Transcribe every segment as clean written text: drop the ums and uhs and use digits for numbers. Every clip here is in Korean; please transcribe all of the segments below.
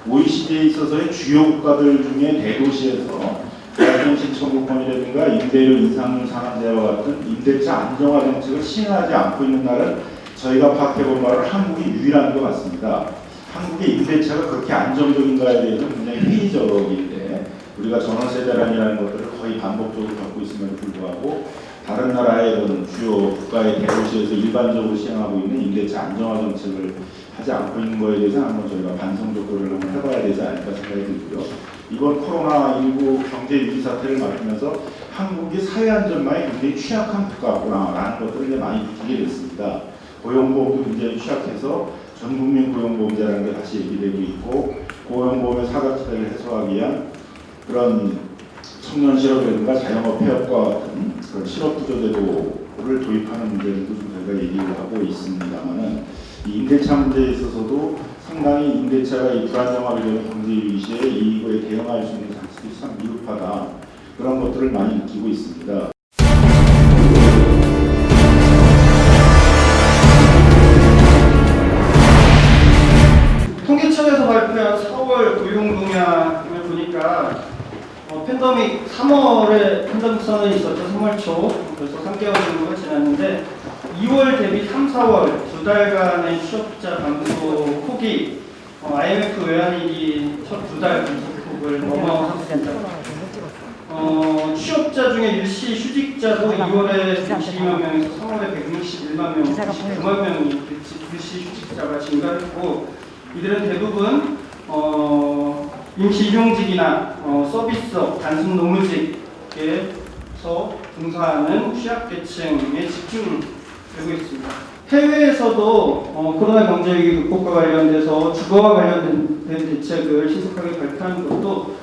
OECD에 있어서의 주요 국가들 중에 대도시에서 대학생 신청권이라든가 임대료 인상 상한제와 같은 임대차 안정화 정책을 시행하지 않고 있는 나라는 저희가 파악해본 바로 한국이 유일한 것 같습니다. 한국의 임대차가 그렇게 안정적인가에 대해서 굉장히 회의적인데 우리가 전월세 대란이라는 것들을 거의 반복적으로 겪고 있음에도 불구하고 다른 나라의 주요 국가의 대도시에서 일반적으로 시행하고 있는 임대차 안정화 정책을 하지 않고 있는 것에 대해서 한번 저희가 반성 조건을 한번 해봐야 되지 않을까 생각이 들고요. 이번 코로나19 경제 위기 사태를 맡으면서 한국이 사회 안전망이 굉장히 취약한 국가구나라는 것들을 이제 많이 느끼게 됐습니다. 고용보험도 굉장히 취약해서 전국민 고용보험제라는 게 다시 얘기되고 있고 고용보험의 사각지대를 해소하기 위한 그런 청년 실업이라든가 자영업 폐업과 같은 그런 실업구조제도를 도입하는 문제들도 좀 저희가 얘기를 하고 있습니다만은 이 임대차 문제에 있어서도 상당히 임대차가 이 불안정하게 되는 경제 위기 시에 이거에 대응할 수 있는 장치들이 참 미흡하다 그런 것들을 많이 느끼고 있습니다. 통계청에서 발표한 4월 고용동향을 보니까 팬데믹 3월에 팬데믹 선언이 있었죠. 3월 초 벌써 3개월 정도가 지났는데 2월 대비 3, 4월 두 달간의 취업자 감소 폭이 IMF 외환위기 첫 두 달 감소폭을 넘어섰습니다. 취업자 중에 일시 휴직자도 2월에 22만 명에서 3월에 161만 명, 99만 명이 일시 휴직자가 증가했고 이들은 대부분 임시 일용직이나 서비스업, 단순 노무직에서 종사하는 취약계층에 집중되고 있습니다. 해외에서도 코로나 경제위기 극복과 관련돼서 주거와 관련된 대책을 신속하게 발표하는 것도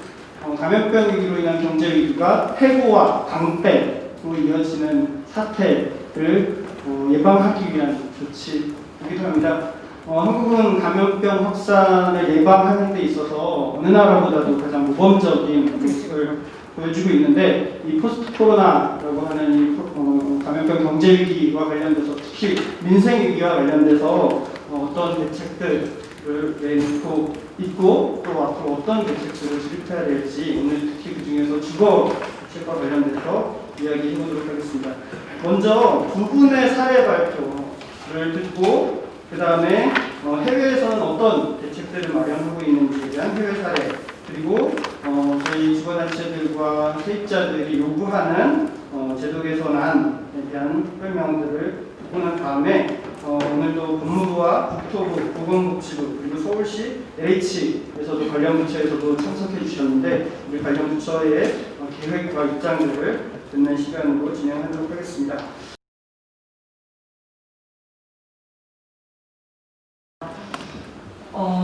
감염병 위기로 인한 경제위기가 해고와 방패로 이어지는 사태를 예방하기 위한 조치이기도 합니다. 한국은 감염병 확산을 예방하는 데 있어서 어느 나라보다도 가장 모범적인 모습을 보여주고 있는데 이 포스트 코로나라고 하는 이 감염병 경제 위기와 관련돼서 특히 민생 위기와 관련돼서 어떤 대책들을 내놓고 있고 또 앞으로 어떤 대책들을 수립해야 될지 오늘 특히 그 중에서 주거 대책과 관련돼서 이야기해 보도록 하겠습니다. 먼저 두 분의 사례 발표를 듣고 그 다음에 해외에서는 어떤 대책들을 마련하고 있는지에 대한 해외 사례 그리고 저희 주거단체들과 세입자들이 요구하는 제도 개선안에 대한 설명들을 듣고 난 다음에 오늘도 법무부와 국토부, 보건복지부 그리고 서울시 LH에서도 관련 부처에서도 참석해 주셨는데 우리 관련 부처의 계획과 입장들을 듣는 시간으로 진행하도록 하겠습니다.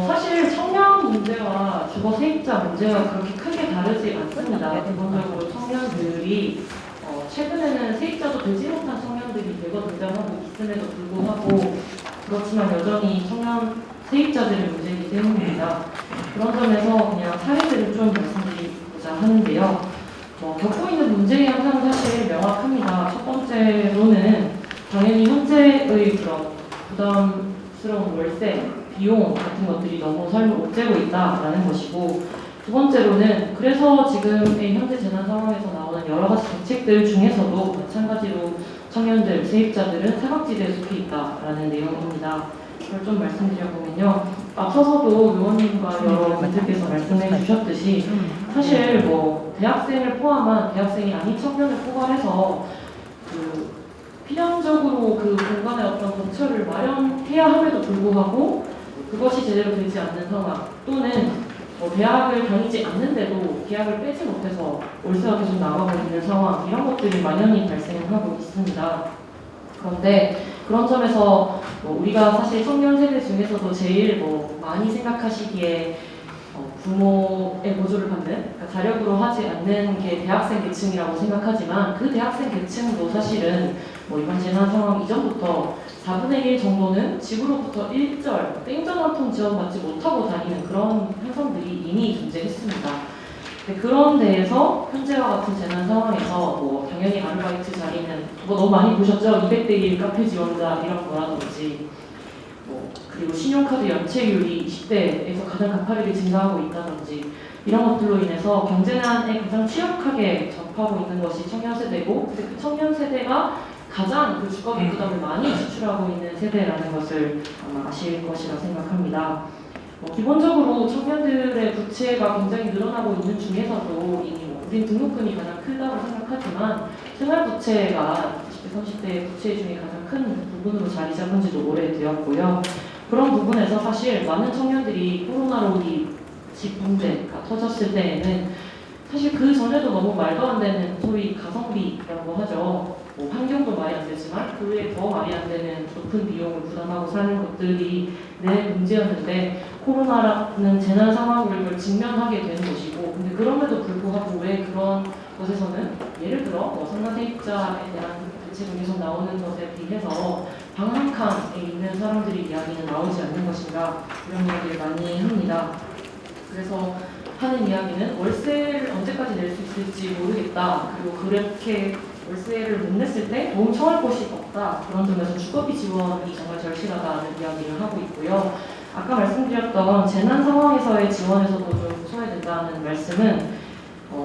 사실 청년 문제와 주거 세입자 문제와 그렇게 크게 다르지 않습니다. 기본적으로 청년들이 최근에는 세입자도 되지 못한 청년들이 대거 등장하고 있음에도 불구하고 그렇지만 여전히 청년 세입자들의 문제이기 때문입니다. 그런 점에서 그냥 사례들을 좀 말씀드리고자 하는데요. 겪고 있는 문제의 양상은 사실 명확합니다. 첫 번째로는 당연히 현재의 그런 부담스러운 월세 비용 같은 것들이 너무 삶을 옥죄고 있다라는 것이고 두 번째로는 그래서 지금의 현재 재난 상황에서 나오는 여러 가지 정책들 중에서도 마찬가지로 청년들, 세입자들은 사각지대에 속해 있다라는 내용입니다. 이걸 좀 말씀드려보면요. 앞서서도 의원님과 여러 분들께서 말씀해 주셨듯이 사실 대학생을 포함한 대학생이 아닌 청년을 포괄해서 필연적으로 그 공간에 어떤 거처를 마련해야 함에도 불구하고 그것이 제대로 되지 않는 상황 또는 대학을 다니지 않는데도 계약을 빼지 못해서 월세가 계속 나가고 있는 상황 이런 것들이 만연히 발생하고 있습니다. 그런데 그런 점에서 우리가 사실 청년 세대 중에서도 제일 많이 생각하시기에 부모의 보조를 받는 그러니까 자력으로 하지 않는 게 대학생 계층이라고 생각하지만 그 대학생 계층도 사실은 이번 재난 상황 이전부터 4분의 1 정도는 지구로부터 일절 땡전 한 통 지원받지 못하고 다니는 그런 행성들이 이미 존재했습니다. 그런 데에서 현재와 같은 재난 상황에서 당연히 아르바이트 자리는 너무 많이 보셨죠? 200대 1 카페 지원자 이런 거라든지 그리고 신용카드 연체율이 20대에서 가장 가파르게 증가하고 있다든지 이런 것들로 인해서 경제난에 가장 취약하게 접하고 있는 것이 청년 세대고, 근데 그 청년 세대가 가장 그 주거비 부담을 많이 지출하고 있는 세대라는 것을 아마 아실 것이라 생각합니다. 기본적으로 청년들의 부채가 굉장히 늘어나고 있는 중에서도 우린 등록금이 가장 크다고 생각하지만 생활부채가 20대, 30대의 부채 중에 가장 큰 부분으로 자리 잡은 지도 오래되었고요. 그런 부분에서 사실 많은 청년들이 코로나로 이 집 문제가 터졌을 때에는 사실 그 전에도 너무 말도 안 되는 소위 가성비라고 하죠. 환경도 말이 안 되지만 그 외에 더 말이 안 되는 높은 비용을 부담하고 사는 것들이 내 문제였는데 코로나라는 재난 상황을 직면하게 된 것이고, 근데 그럼에도 불구하고 왜 그런 것에서는 예를 들어 상가세입자에 대한 대책 중에서 나오는 것에 비해서 방 한 칸에 있는 사람들의 이야기는 나오지 않는 것인가, 이런 이야기를 많이 합니다. 그래서 하는 이야기는 월세를 언제까지 낼 수 있을지 모르겠다. 그리고 그렇게 월세를 못 냈을 때 도움 청할 곳이 없다. 그런 점에서 주거비 지원이 정말 절실하다는 이야기를 하고 있고요. 아까 말씀드렸던 재난 상황에서의 지원에서도 좀 소외된다는 말씀은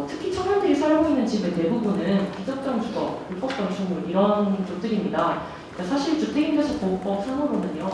특히 청년들이 살고 있는 집의 대부분은 비접정 주거, 불법 건축물 이런 곳들입니다. 그러니까 사실 주택임대차보호법 상으로는요,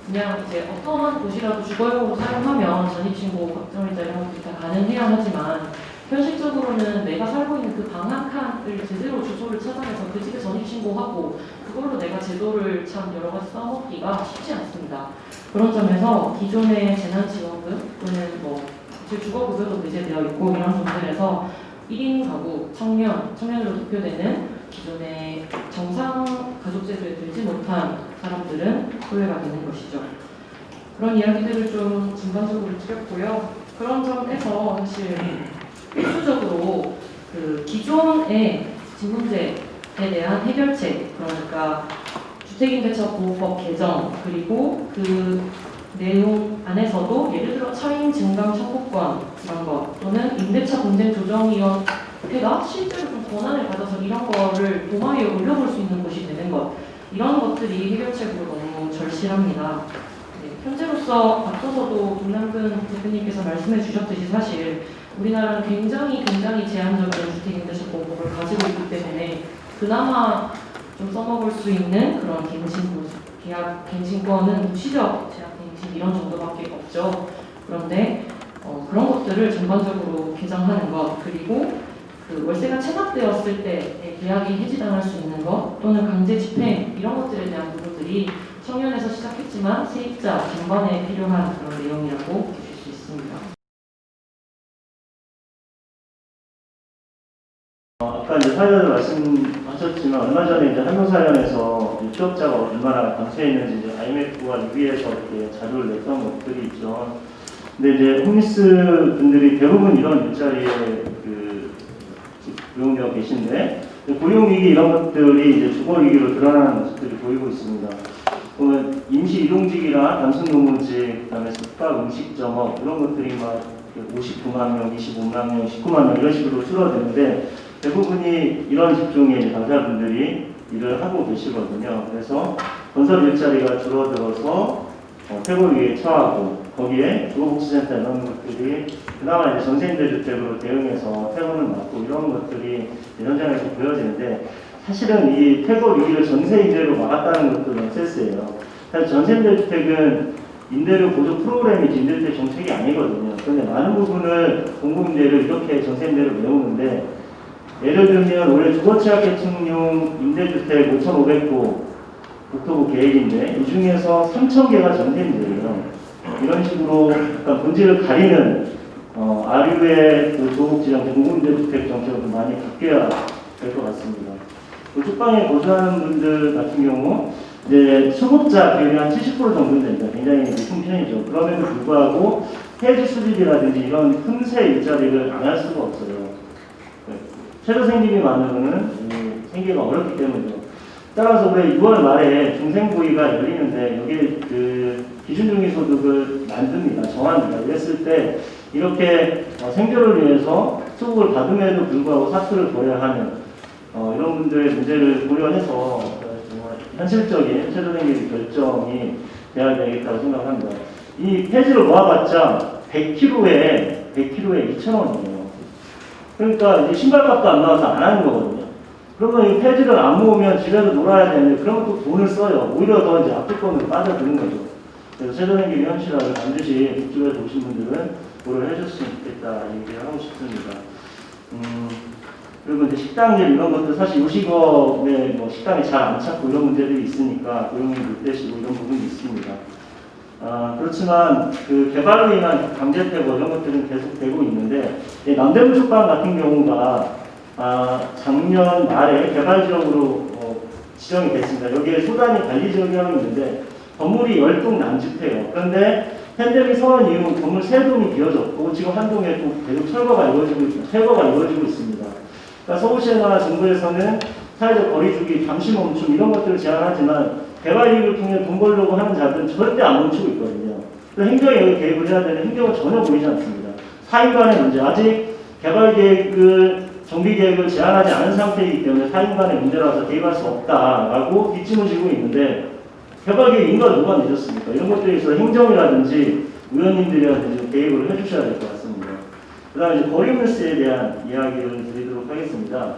그냥 이제 어떠한 곳이라도 주거용으로 사용하면 전입신고, 걱정일자 이런 것들이 다 가능해야 하지만 현실적으로는 내가 살고 있는 그 방 한 칸을 제대로 주소를 찾아내서 그 집에 전입신고하고 그걸로 내가 제도를 참 여러 가지 써먹기가 쉽지 않습니다. 그런 점에서 기존의 재난지원금 또는 주거급여도 배제되어 있고 이런 점들에서 1인 가구, 청년으로 대표되는 기존의 정상 가족제도에 들지 못한 사람들은 소외가 되는 것이죠. 그런 이야기들을 좀 중간적으로 드렸고요. 그런 점에서 사실 필수적으로 그 기존의 집 문제에 대한 해결책, 그러니까 주택임대차보호법 개정, 그리고 그 내용 안에서도 예를 들어 차임 증강 청구권 이런 것, 또는 임대차 분쟁 조정위원회가 실제로 좀 권한을 가져서 이런 거를 도마 위에 올려볼 수 있는 곳이 되는 것, 이런 것들이 해결책으로 너무 절실합니다. 현재로서 앞서서도 김남근 대표님께서 말씀해 주셨듯이 사실 우리나라는 굉장히 제한적인 주택임대차보호법을 가지고 있기 때문에 그나마 좀 써먹을 수 있는 그런 계약 갱신권은 무시적 제약 갱신 이런 정도밖에 없죠. 그런데 그런 것들을 전반적으로 개정하는 것, 그리고 그 월세가 체납되었을 때 계약이 해지당할 수 있는 것, 또는 강제 집행 이런 것들에 대한 부분들이 청년에서 시작했지만 세입자 전반에 필요한 그런 내용이라고 보실 수 있습니다. 아까 이제 사연을 말씀하셨지만 얼마 전에 이제 한국사연에서 취업자가 얼마나 감소해 있는지 이제 IMF가 위에서 이렇게 자료를 냈던 것들이 있죠. 근데 이제 홈리스 분들이 대부분 이런 일자리에 고용되어 계신데 고용위기 이런 것들이 이제 주거위기로 드러나는 모습들이 보이고 있습니다. 보면 임시 일용직이나 단순노무직, 그다음에 숙박, 음식점업 이런 것들이 막 59만 명, 25만 명, 19만 명 이런 식으로 줄어드는데 대부분이 이런 직종의 당사자분들이 일을 하고 계시거든요. 그래서 건설 일자리가 줄어들어서 퇴고위기에 처하고 거기에 주거복지센터 이런 것들이 그나마 이제 전세임대주택으로 대응해서 퇴고는 막고 이런 것들이 현장에서 보여지는데 사실은 이 퇴고 위기를 전세임대로 막았다는 것도 넌센스예요. 사실 전세임대주택은 임대료 보조 프로그램이지 임대주택 정책이 아니거든요. 그런데 많은 부분을 공공임대를 이렇게 전세임대로 메우는데 예를 들면 올해 주거취약계층용 임대주택 5,500호 국토부 계획인데 이 중에서 3,000개가 전세임대예요. 이런 식으로 약간 본질을 가리는 아류의 그 조국지정 공공임대주택 정책을 많이 바뀌어야 될 것 같습니다. 쪽방에 거주하는 분들 같은 경우 이제 수급자 비율이 한 70% 정도 됩니다. 굉장히 높은 편이죠. 그럼에도 불구하고 폐지 수집이라든지 이런 틈새 일자리를 안 할 수가 없어요. 최저 생김이 많으면은 생기가 어렵기 때문이죠. 따라서 올해 6월 말에 중생부위가 열리는데 여기 그 기준중위소득을 만듭니다. 정합니다. 이랬을 때 이렇게 생존을 위해서 수급을 받음에도 불구하고 사투를 벌여야 하는 이런 분들의 문제를 고려해서 정말 현실적인 최저생계 결정이 돼야 되겠다고 생각합니다. 이 폐지를 모아봤자 100kg에 2,000원이에요. 그러니까 이제 신발값도 안 나와서 안 하는 거거든요. 그러면 이 폐지를 안 모으면 집에서 놀아야 되는데 그러면 또 돈을 써요. 오히려 더 이제 악조건으로 빠져드는 거죠. 그래서 세대생기의 현실화를 반드시 북쪽에서 오신 분들은 고려를 해줬으면 좋겠다 얘기를 하고 싶습니다. 그리고 이제 식당들 이런 것도 사실 요식업에 뭐 식당이 잘 안 찾고 이런 문제들이 있으니까 고용이 못되시고 이런 부분이 있습니다. 그렇지만 그 개발로 인한 강제퇴거 이런 것들은 계속 되고 있는데 남대문 쪽방 같은 경우가 작년 말에 개발 지역으로 지정이 됐습니다. 여기에 소단위 관리 지역이라고 있는데 건물이 10동 남짓해요. 그런데 팬데믹 선언 이후 건물 3동이 비어졌고 지금 한 동에 또 계속 철거가 이루어지고 있습니다. 그러니까 서울시나 정부에서는 사회적 거리두기, 잠시 멈춤 이런 것들을 제안하지만 개발 이익을 통해 돈 벌려고 하는 자들은 절대 안 멈추고 있거든요. 그래서 행정이 여기 개입을 해야 되는 행정은 전혀 보이지 않습니다. 사인 간의 문제, 아직 개발 계획을, 정비 계획을 제안하지 않은 상태이기 때문에 사인 간의 문제라서 개입할 수 없다라고 뒷짐을 지고 있는데 개발 계획 인가 누가 내줬습니까? 이런 것들에 있어서 행정이라든지 의원님들이라든지 개입을 해주셔야 될 것 같습니다. 그 다음에 이제 거리물세에 대한 이야기를 드리도록 하겠습니다.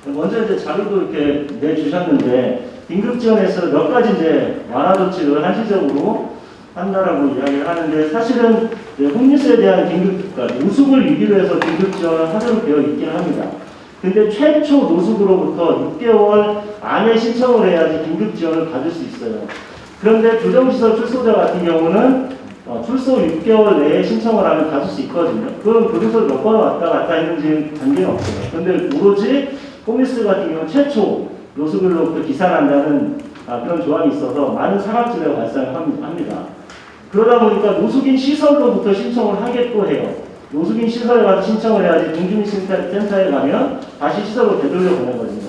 먼저 이제 자료도 이렇게 내주셨는데 긴급 지원에서 몇 가지 이제 완화 조치를 한시적으로 한다라고 이야기를 하는데 사실은 홈리스에 대한 그러니까 노숙을 위기로 해서 긴급 지원을 하도록 되어 있긴 합니다. 근데 최초 노숙으로부터 6개월 안에 신청을 해야지 긴급 지원을 받을 수 있어요. 그런데 교정시설 출소자 같은 경우는 출소 6개월 내에 신청을 하면 받을 수 있거든요. 그럼 교도소를 몇 번 왔다 갔다 했는지 관계는 없어요. 근데 오로지 홈리스 같은 경우는 최초 노숙으로부터 기산한다는 그런 조항이 있어서 많은 사각지대가 발생합니다. 그러다 보니까 노숙인 시설로부터 신청을 하겠고 해요. 노숙인 시설에 가서 신청을 해야지 동주민센터에 가면 다시 시설로 되돌려 보내거든요.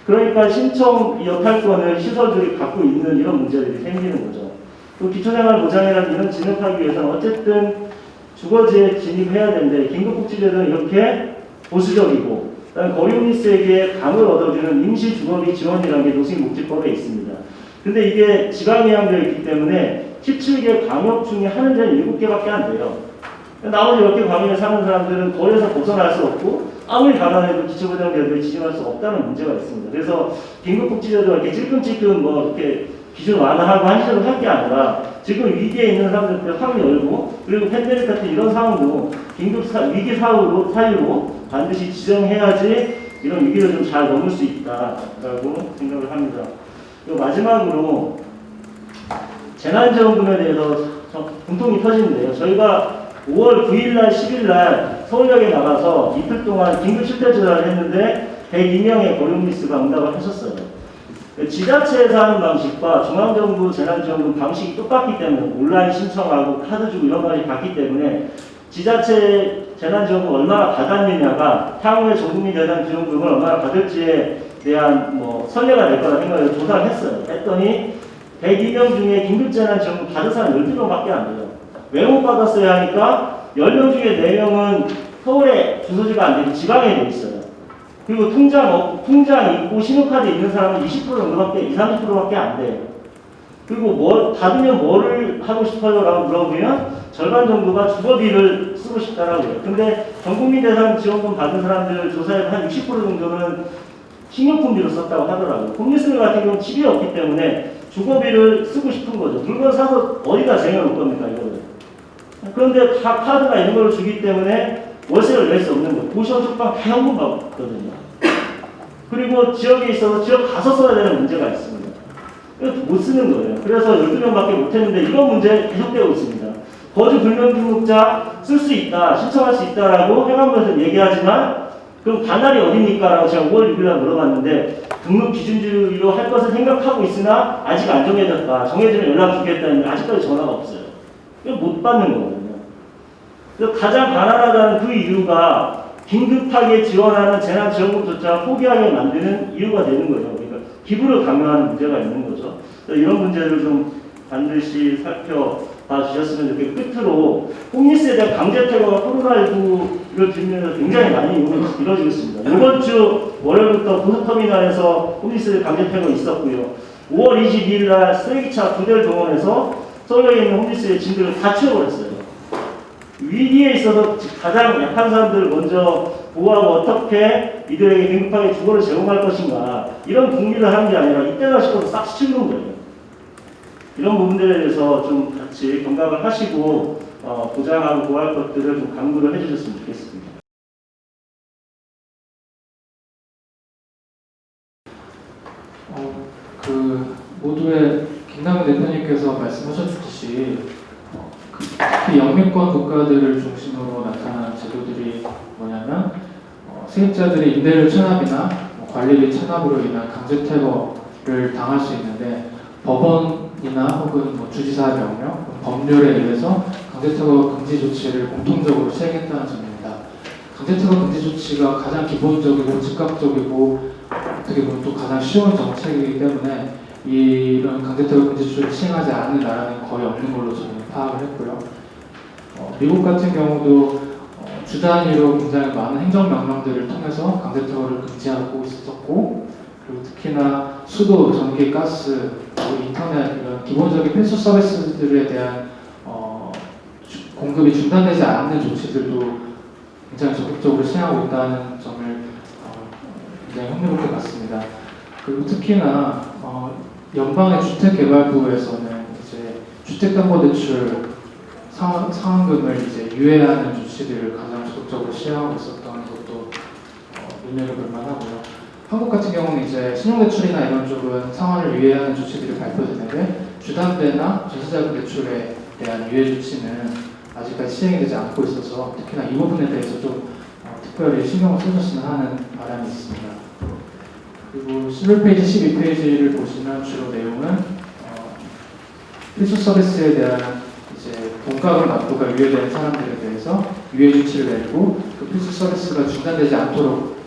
그러니까 신청 역할권을 시설들이 갖고 있는 이런 문제들이 생기는 거죠. 또 기초생활보장이라는 이런 진입하기 위해서는 어쨌든 주거지에 진입해야 되는데 긴급복지제도는 이렇게 보수적이고 그다음에 거리홈리스에게 감을 얻어주는 임시주거비 지원이라는 게 노숙인복지법에 있습니다. 근데 이게 지방이양되어 있기 때문에 17개 광역 중에 하는 데는 7개밖에 안 돼요. 나머지 10개 광역에 사는 사람들은 거리에서 벗어날 수 없고 아무리 가난해도 기초보장제도에 지정할 수 없다는 문제가 있습니다. 그래서 긴급복지제도가 이렇게 찔끔찔끔 뭐 이렇게 기준 완화하고 한시적으로 할 게 아니라 지금 위기에 있는 사람들한테 확 열고 그리고 팬데믹 같은 이런 상황도 긴급 위기 사유로 반드시 지정해야지 이런 위기를 좀 잘 넘을 수 있다라고 생각을 합니다. 그리고 마지막으로 재난지원금에 대해서 분통이 터지는데요. 저희가 5월 9일날, 10일날 서울역에 나가서 이틀 동안 긴급 실태조사를 했는데 102명의 거리홈리스가 응답을 하셨어요. 지자체에서 하는 방식과 중앙정부 재난지원금 방식이 똑같기 때문에 온라인 신청하고 카드 주고 이런 방식이 같기 때문에 지자체 재난지원금 얼마나 받았느냐가 향후에 전국민 재난지원금을 얼마나 받을지에 대한 선례가 될 거라 생각해서 조사를 했어요. 했더니 102명 중에 긴급재난지원금 받은 사람 12명밖에 안 돼요. 왜 못 받았어야 하니까 10명 중에 4명은 서울에 주소지가 안 되고 지방에 돼 있어요. 그리고 통장 있고 신용카드 있는 사람은 20% 정도밖에, 20-30%밖에 안 돼요. 그리고 받으면 뭐를 하고 싶어요? 라고 물어보면 절반 정도가 주거비를 쓰고 싶다라고 해요. 근데 전국민 대상 지원금 받은 사람들 조사에 한 60% 정도는 식료품비로 썼다고 하더라고요. 홈리스 같은 경우는 집이 없기 때문에 주거비를 쓰고 싶은 거죠. 물건 사서 어디다 쟁여놓을 겁니까, 이거를. 그런데 다 카드나 이런 걸 주기 때문에 월세를 낼 수 없는 거예요. 고시원 쪽방 다 현금 받거든요. 그리고 지역에 있어서 지역 가서 써야 되는 문제가 있습니다. 못 쓰는 거예요. 그래서 12명밖에 못 했는데 이런 문제 계속되고 있습니다. 거주 불명등록자 쓸 수 있다, 신청할 수 있다라고 행안부에서 얘기하지만 그럼 관할이 어딥니까? 라고 제가 5월 6일날 물어봤는데 등록 기준주의로 할 것을 생각하고 있으나 아직 안 정해졌다. 정해지면 연락 주겠다 했는데 아직까지 전화가 없어요. 이거 못 받는 거거든요. 그래서 가장 가난하다는 그 이유가 긴급하게 지원하는 재난지원금조차 포기하게 만드는 이유가 되는 거죠. 그러니까 기부를 강요하는 문제가 있는 거죠. 이런 문제를 좀 반드시 살펴봐 주셨으면 좋겠고 끝으로 홈리스에 대한 강제퇴거가 코로나19를 들면서 굉장히 많이 이루어지고 있습니다. 이번 주 월요일부터 고속터미널에서 홈리스 강제퇴거 있었고요. 5월 22일 날 쓰레기차 2대를 동원해서 서울에 있는 홈리스의 짐들을 다 치워버렸어요. 위기에 있어서 가장 약한 사람들을 먼저 보호하고 어떻게 이들에게 긴급하게 주거를 제공할 것인가 이런 궁리를 하는 게 아니라 이때가 싶어서 싹 치우는 거예요. 이런 부분들에 대해서 좀 같이 경각을 하시고 보장하고 보호할 것들을 좀 강구를 해주셨으면 좋겠습니다. 모두의 김남은 대표님께서 말씀하셨듯이 특히 영미권 국가들을 중심으로 나타나는 제도들이 뭐냐면 세입자들이 임대료 체납이나 관리비 체납으로 인한 강제 퇴거를 당할 수 있는데 법원이나 혹은 주지사 명령, 법률에 의해서 강제 퇴거 금지 조치를 공통적으로 시행했다는 점입니다. 강제 퇴거 금지 조치가 가장 기본적이고 즉각적이고 어떻게 보면 또 가장 쉬운 정책이기 때문에 이런 강제 퇴거 금지 조치를 시행하지 않는 나라는 거의 없는 걸로 저는 파악을 했고요. 미국 같은 경우도 주 단위로 굉장히 많은 행정명령들을 통해서 강제 퇴거를 금지하고 있었고, 그리고 특히나 수도, 전기, 가스, 그리고 인터넷 이런 기본적인 필수 서비스들에 대한 공급이 중단되지 않는 조치들도 굉장히 적극적으로 시행하고 있다는 점을 굉장히 흥미롭게 봤습니다. 그리고 특히나 연방의 주택개발부에서는 이제 주택담보대출 상환금을 이제 유예하는 조치들을 가장 적극적으로 시행하고 있었던 것도 눈여겨볼 만하고요. 한국 같은 경우는 이제 신용대출이나 이런 쪽은 상환을 유예하는 조치들이 발표되는데 주담대나 전세자금 대출에 대한 유예 조치는 아직까지 시행이 되지 않고 있어서 특히나 이 부분에 대해서 좀 특별히 신경을 써줬으면 하는 바람이 있습니다. 그리고 11페이지, 12페이지를 보시면 주로 내용은 필수 서비스에 대한 이제 돈가금 납부가 유예된 사람들에 대해서 유예 조치를 내리고 그 필수 서비스가 중단되지 않도록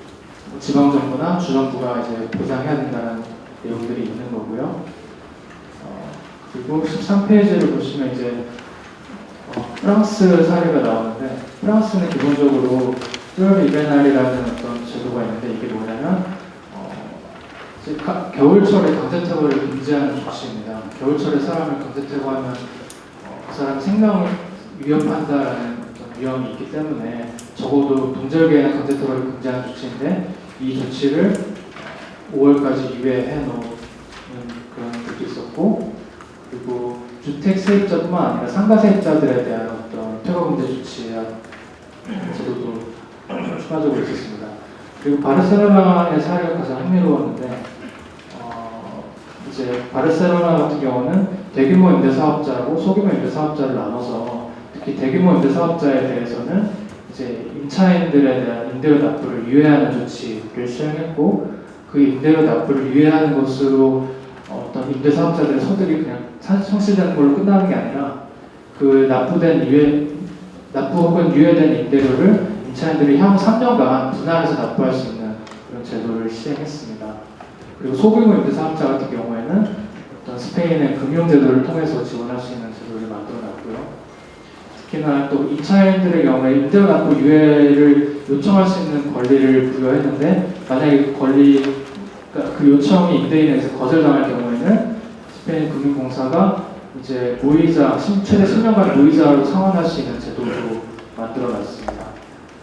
지방정부나 주정부가 이제 보장해야 된다는 내용들이 있는 거고요. 그리고 13페이지를 보시면 이제 프랑스 사례가 나오는데 프랑스는 기본적으로 뚜얼 이베날이라는 어떤 제도가 있는데 이게 뭐냐면 겨울철에 강제퇴거를 금지하는 조치입니다. 겨울철에 사람을 강제퇴거하면 그 사람 생명을 위협한다라는 어떤 위험이 있기 때문에 적어도 동절기에는 강제퇴거를 금지하는 조치인데 이 조치를 5월까지 유예해 놓은 그런 것도 있었고, 그리고 주택 세입자뿐만 아니라 상가 세입자들에 대한 어떤 퇴거 금지 조치의 제도도 추가적으로 있었습니다. 그리고 바르셀로나의 사례가 가장 흥미로웠는데 이제 바르셀로나 같은 경우는 대규모 임대사업자하고 소규모 임대사업자를 나눠서 특히 대규모 임대사업자에 대해서는 이제 임차인들에 대한 임대료 납부를 유예하는 조치를 시행했고 그 임대료 납부를 유예하는 것으로 어떤 임대사업자들의 소득이 그냥 성실되는 걸로 끝나는 게 아니라 그 납부 혹은 유예된 임대료를 임차인들이 향후 3년간 분할해서 납부할 수 있는 그런 제도를 시행했습니다. 그리고 소규모 임대사업자 같은 경우에는 어떤 스페인의 금융제도를 통해서 지원할 수 있는 제도를 만들어놨고요. 특히나 또 임차인들의 경우에 임대료 납부 유예를 요청할 수 있는 권리를 부여했는데 만약에 그 요청이 임대인에서 거절당할 경우에는 스페인 금융공사가 이제 무이자 최대 10년간 무이자로 상환할 수 있는 제도도 만들어놨습니다.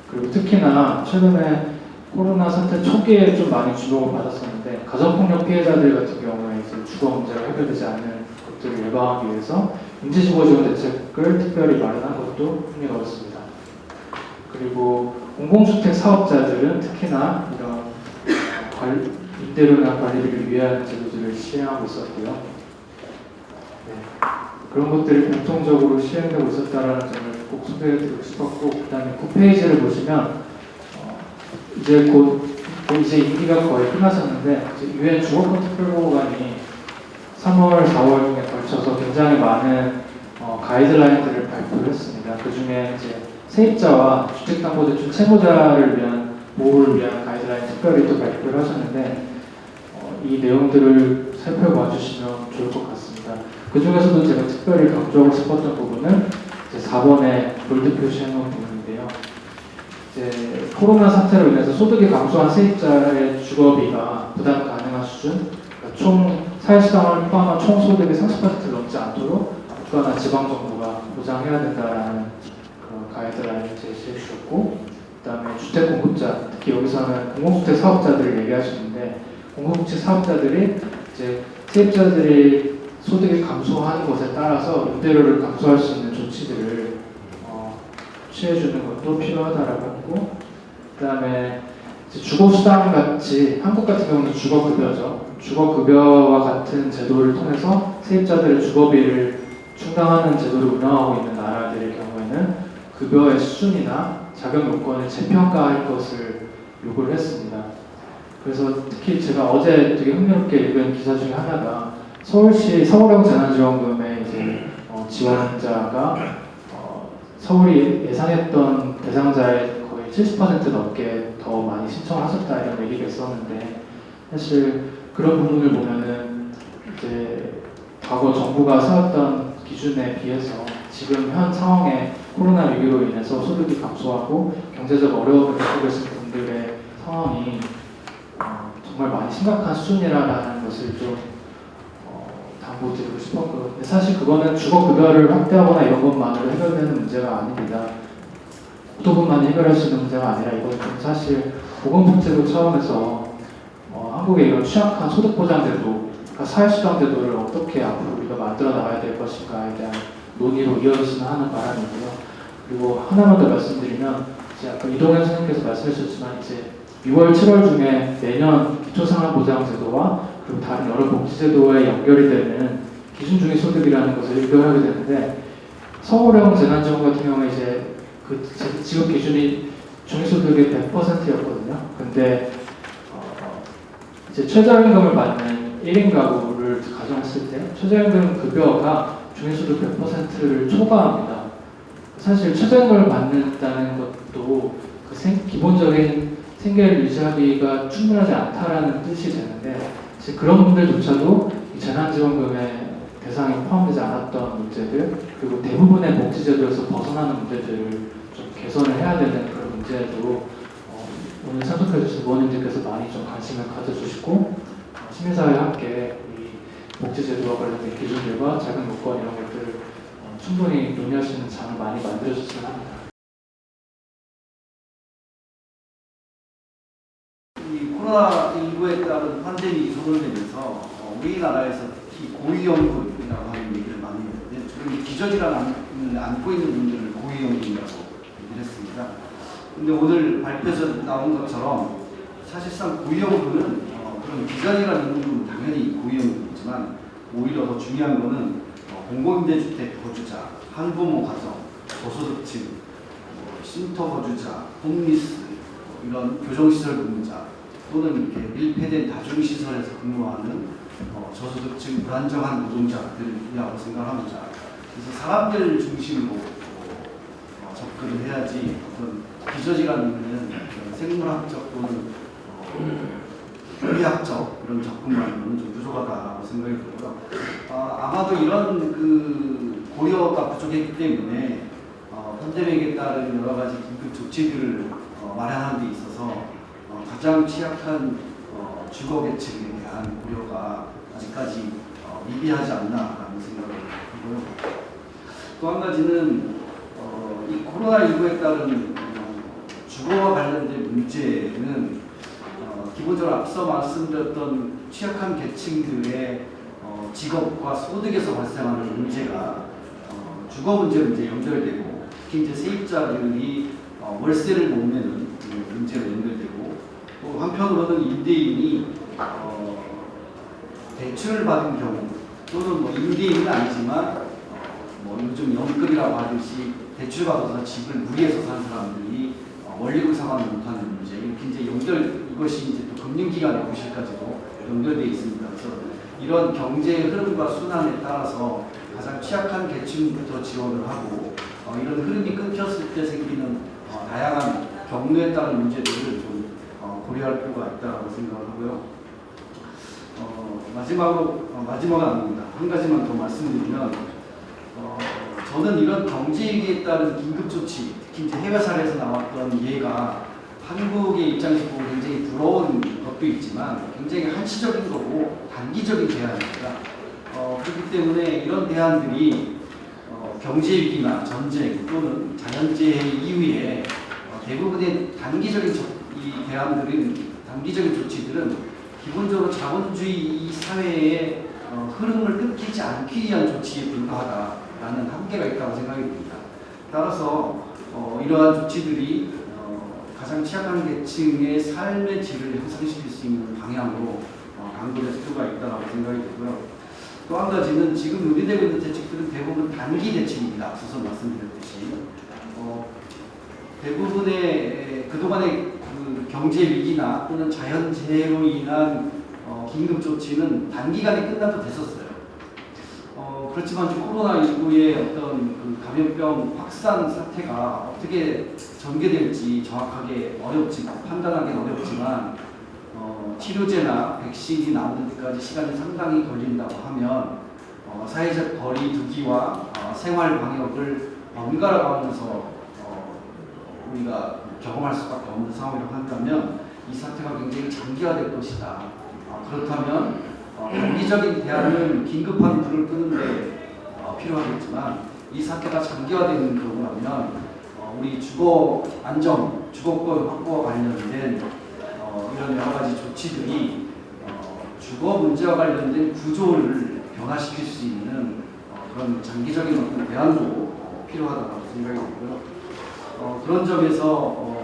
그리고 특히나 최근에 코로나 사태 초기에 좀 많이 주목을 받았었는데 가정폭력 피해자들 같은 경우에 이제 주거 문제가 해결되지 않는 것들을 예방하기 위해서 임시주거 지원 대책을 특별히 마련한 것도 흥미로웠습니다. 그리고 공공주택 사업자들은 특히나 이런 임대료나 관리비를 유예하는 제도들을 시행하고 있었고요. 네. 그런 것들이 공통적으로 시행되고 있었다는 점을 꼭 소개해드리고 싶었고, 그 다음에 9페이지를 보시면 이제 이제 임기가 거의 끝나셨는데 유엔 주거권 특별보고관이 3월, 4월에 걸쳐서 굉장히 많은 가이드라인들을 발표를 했습니다. 그 중에 이제 세입자와 주택담보대출 채무자를 위한 보호를 위한 가이드라인 특별히 또 발표를 하셨는데 이 내용들을 살펴봐 주시면 좋을 것 같습니다. 그 중에서도 제가 특별히 강조하고 싶었던 부분은 이제 4번에 골드 표시해 놓은 부분인데요. 이제 코로나 사태로 인해서 소득이 감소한 세입자의 주거비가 부담 가능한 수준, 그러니까 총 사회수당을 포함한 총 소득의 30%를 넘지 않도록 국가나 지방 정부가 보장해야 된다라는 그 가이드라인을 제시해 주셨고, 그다음에 주택 공급자, 특히 여기서는 공공주택 사업자들을 얘기하시는데, 공공주택 사업자들이 이제 세입자들이 소득이 감소하는 것에 따라서 임대료를 감소할 수 있는 조치들을 취해주는 것도 필요하다라고 했고, 그다음에 주거수당 같이 한국 같은 경우는 주거급여죠. 주거급여와 같은 제도를 통해서 세입자들의 주거비를 충당하는 제도를 운영하고 있는 나라들의 경우에는 급여의 수준이나 자격 요건을 재평가할 것을 요구를 했습니다. 그래서 특히 제가 어제 되게 흥미롭게 읽은 기사 중에 하나가 서울시 서울형 재난지원금의 이제 지원자가 서울이 예상했던 대상자의 거의 70% 넘게 더 많이 신청하셨다 이런 얘기가 있었는데, 사실 그런 부분을 보면은 이제 과거 정부가 세웠던 기준에 비해서 지금 현 상황에 코로나 위기로 인해서 소득이 감소하고 경제적 어려움을 겪고 계신 분들의 상황이 정말 많이 심각한 수준이라는 것을 좀 당부드리고 싶었고, 근데 사실 그거는 주거급여를 확대하거나 이런 것만으로 해결되는 문제가 아닙니다. 그 부분만 해결할 수 있는 문제가 아니라 이건 좀 사실 보건복지부 차원에서 한국의 이런 취약한 소득보장제도, 그러니까 사회수당제도를 어떻게 앞으로 우리가 만들어 나가야 될 것인가에 대한 논의로 이어졌으면 하는 바람이고요. 그리고 하나만 더 말씀드리면, 이제 아까 이동현 선생님께서 말씀하셨지만 이제 6월, 7월 중에 매년 기초생활보장제도와 그리고 다른 여러 복지제도에 연결이 되는 기준중위소득이라는 것을 의결하게 되는데, 서울형 재난지원금 같은 경우에 이제 그 지급 기준이 중위소득의 100%였거든요. 근데 이제 최저임금을 받는 1인 가구를 가정했을 때 최저임금 급여가 중위소득 100%를 초과합니다. 사실 최저임금을 받는다는 것도 그 기본적인 생계를 유지하기가 충분하지 않다라는 뜻이 되는데, 그런 분들조차도 이 재난지원금의 대상에 포함되지 않았던 문제들, 그리고 대부분의 복지제도에서 벗어나는 문제들을 좀 개선을 해야 되는 그런 문제도 오늘 참석해주신 의원님들께서 많이 좀 관심을 가져주시고, 시민사회와 함께 이 복지제도와 관련된 기준들과 자격 요건 이런 것들을 충분히 논의할 수 있는 장을 많이 만들어줬으면 합니다. 이 코로나19에 따른 판데믹이 선언되면서 우리나라에서 특히 고위험군이라고 하는 얘기를 많이 했는데, 지금 기저질환을 안고 있는 분들을 고위험군이라고 얘기를 했습니다. 근데 오늘 발표에서 나온 것처럼 사실상 고위험군은 그런 기저질환 있는 분은 당연히 고위험군이지만, 오히려 더 중요한 거는 공공임대주택 거주자, 한부모 가정, 저소득층, 쉼터 거주자, 홈리스, 이런 교정시설 근무자, 또는 이렇게 밀폐된 다중시설에서 근무하는 저소득층 불안정한 노동자들이라고 생각합니다. 그래서 사람들 중심으로 접근을 해야지 어떤 기저질환 있는 생물학적 또는 의학적 이런 접근만으로는 좀 부족하다고 생각이 들고요. 아마도 이런 그 고려가 부족했기 때문에 팬데믹에 따른 여러 가지 긴급 조치들을 마련하는 데 있어서 가장 취약한 주거계층에 대한 고려가 아직까지 미비하지 않나라는 생각을 하고요. 또 한 가지는 이 코로나19에 따른 주거와 관련된 문제는 기본적으로 앞서 말씀드렸던 취약한 계층들의 직업과 소득에서 발생하는 문제가 주거 문제로 이제 연결되고, 특히 이제 세입자들이 월세를 못 내는 문제로 연결되고, 또 한편으로는 임대인이 대출을 받은 경우, 또는 뭐 임대인은 아니지만 뭐 요즘 연끌이라고 하듯이 대출 받아서 집을 무리해서 사는 사람들이 원리금 상환을 못하는 문제, 이렇게 이제 이것이 이제 또 금융기관의 부실까지도 연결되어 있습니다. 그래서 이런 경제의 흐름과 순환에 따라서 가장 취약한 계층부터 지원을 하고, 이런 흐름이 끊겼을 때 생기는 다양한 경로에 따른 문제들을 좀 고려할 필요가 있다고 생각을 하고요. 마지막은 아닙니다. 한 가지만 더 말씀드리면, 저는 이런 경제 위기에 따른 긴급 조치, 특히 이제 해외 사례에서 나왔던 예가 한국의 입장에서 보면 굉장히 부러운 것도 있지만 굉장히 한시적인 거고 단기적인 대안입니다. 그렇기 때문에 이런 대안들이 경제 위기나 전쟁 또는 자연재해 이후에 대부분의 이 단기적인 조치들은 기본적으로 자본주의 이 사회의 흐름을 끊기지 않기 위한 조치에 불과하다라는 한계가 있다고 생각이 듭니다. 따라서 이러한 조치들이 가장 취약한 계층의 삶의 질을 향상시킬 수 있는 방향으로 강구될 필요가 있다고 생각이 되고요. 또 한 가지는 지금 논의되고 있는 대책들은 대부분 단기 대책입니다. 앞서서 말씀드렸듯이 대부분의 그동안의 그 경제 위기나 또는 자연재해로 인한 긴급 조치는 단기간에 끝나도 됐었어요. 그렇지만 코로나19의 어떤 그 감염병 확산 사태가 어떻게 전개될지 정확하게 판단하기는 어렵지만 치료제나 백신이 나오는 데까지 시간이 상당히 걸린다고 하면 사회적 거리 두기와 생활 방역을 번갈아 가면서 우리가 경험할 수밖에 없는 상황이라고 한다면 이 사태가 굉장히 장기화될 것이다. 그렇다면 단기적인 대안은 긴급한 불을 끄는데 필요하겠지만 이 사태가 장기화되는 경우라면 우리 주거 안정, 주거권 확보와 관련된 이런 여러 가지 조치들이 주거 문제와 관련된 구조를 변화시킬 수 있는 그런 장기적인 어떤 대안도 필요하다고 생각이 들고요. 그런 점에서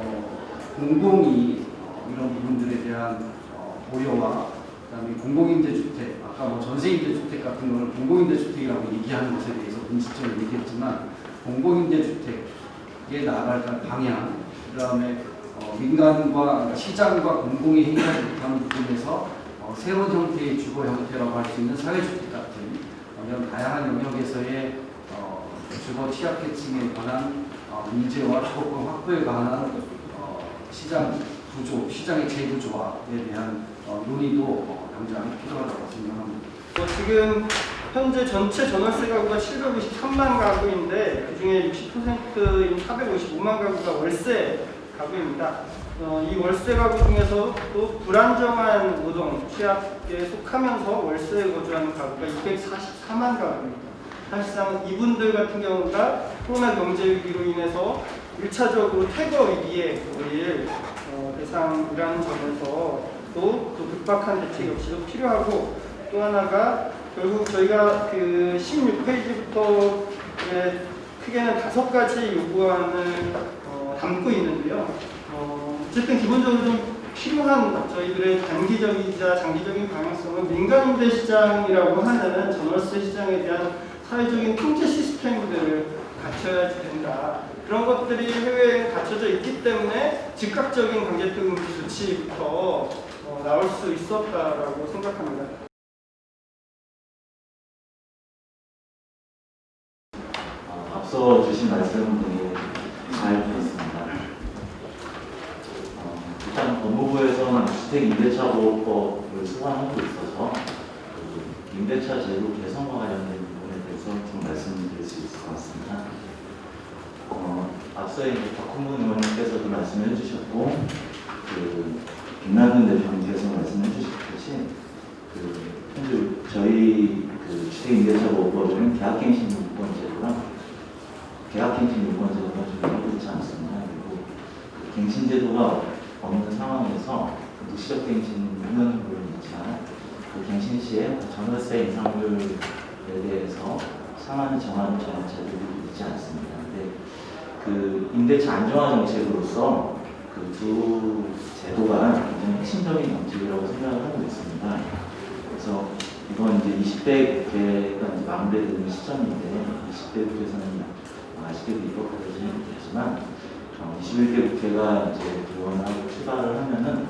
공공이 이런 부분들에 대한 보여와 그다음에 공공임대주택, 아까 뭐 전세임대주택 같은 거를 공공임대주택이라고 얘기하는 것에 대해서 문제점을 얘기했지만 공공임대주택에 나아갈 방향, 그다음에 민간과 그러니까 시장과 공공이 해결하지 못하는 부분에서 새로운 형태의 주거 형태라고 할 수 있는 사회주택 같은 이런 다양한 영역에서의 주거 취약계층에 관한 문제와 주거권 확보에 관한 시장 구조, 시장의 재구조화에 대한 논의도 당장 필요하다고 생각합니다. 지금 현재 전체 전월세 가구가 753만 가구인데 그중에 60%인 455만 가구가 월세 가구입니다. 이 월세 가구 중에서 또 불안정한 노동, 취약에 속하면서 월세에 거주하는 가구가 244만 가구입니다. 사실상 이분들 같은 경우가 코로나 경제 위기로 인해서 1차적으로 퇴거 위기에 놓일 대상이라는 점에서 또 급박한 대책 역시도 필요하고, 또 하나가 결국 저희가 그 16페이지부터 크게는 5가지 요구안을 담고 있는데요. 어쨌든 기본적으로 좀 필요한 저희들의 단기적이자 장기적인 방향성은 민간임대 시장이라고 하는 전월세 시장에 대한 사회적인 통제 시스템들을 갖춰야 된다. 그런 것들이 해외에 갖춰져 있기 때문에 즉각적인 강제투기 조치부터 나올 수 있었다라고 생각합니다. 앞서 주신 말씀 되게 잘 들었습니다. 일단 법무부에서는 주택임대차보호법을 수반하고 있어서 그 임대차 제도 개선과 관련된 부분에 대해서 좀 말씀드릴 수 있을 것 같습니다. 앞서 이제 박홍근 의원님께서도 말씀해 주셨고, 그 김남근 대표님께서 말씀해 주셨듯이, 현재 저희 그 주택임대차보호법에는 계약갱신 요건 제도랑 계약갱신 요건 제도가 좀 이루어져 있지 않습니다. 그리고 그 갱신 제도가 없는 상황에서 무시적 갱신은 물론 있지만 그 갱신 시에 전월세 인상률에 대해서 상한을 정하는 제도도 있지 않습니다. 근데 그 임대차 안정화 정책으로서 그 두 제도가 굉장히 핵심적인 정책이라고 생각을 하고 있습니다. 그래서 이번 이제 20대 국회가 이제 마무리되는 시점인데 20대 국회에서는 아쉽게도 입법하지 못했지만 21대 국회가 이제 기원하고 출발을 하면은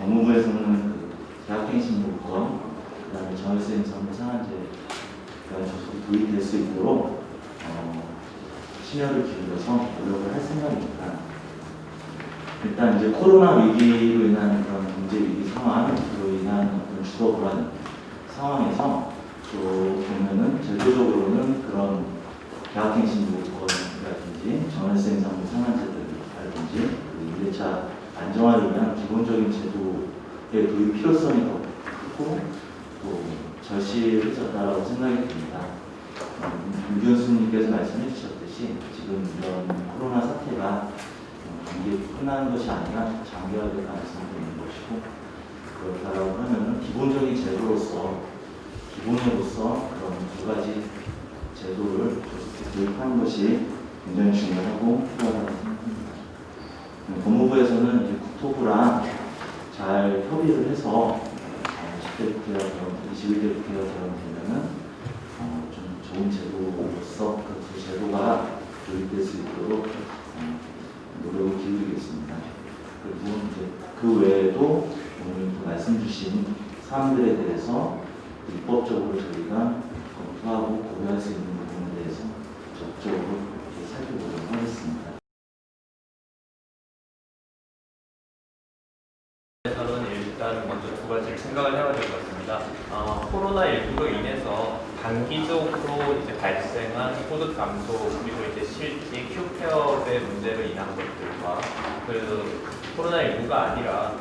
법무부에서는 그 계약갱신 요건, 그다음에 전월세 인상률 상한제가 조속히 도입될 수 있도록 심혈을 기울여서 노력을 할 생각입니다. 일단 이제 코로나 위기로 인한 그런 경제 위기 상황으로 인한 어떤 주거 불안 상황에서 또 보면은 제도적으로는 그런 계약갱신 요건이라든지 전월세 인상률 상한제라든지 임대차 안정화를 위한 기본적인 제도의 도입 필요성이 더 크고 또 절실해졌다고 생각이 듭니다. 임 교수님께서 말씀해 주셨듯이 지금 이런 코로나 사태가 이게 끝나는 것이 아니라 장기화될 가능성도 있는 것이고 그렇다고 하면 기본적인 제도로서 기본으로서 그런 두 가지 제도를 계속해서 도입하는 것이 굉장히 중요하고 필요하다고 생각합니다. 법무부에서는 이제 국토부랑 잘 협의를 해서 10대 국회의원, 21대 국회의원 되면은 좀 좋은 제도로서 그 두 제도가 도입될 수 있도록 노력을 기울이겠습니다. 그리고 이제 그 외에도 오늘 말씀 주신 사항들에 대해서 입법적으로 저희가 검토하고 고려할 수 있는 부분에 대해서 적극적으로 살펴보도록 하겠습니다. 저는 일단 먼저 두 가지를 생각을 해야 될 것 같습니다. 코로나19로 인해서 단기적으로 이제 발생한 소득 감소 그리고 이제 실제 휴폐업의 문제로 인한 것들과 그 코로나19가 아니라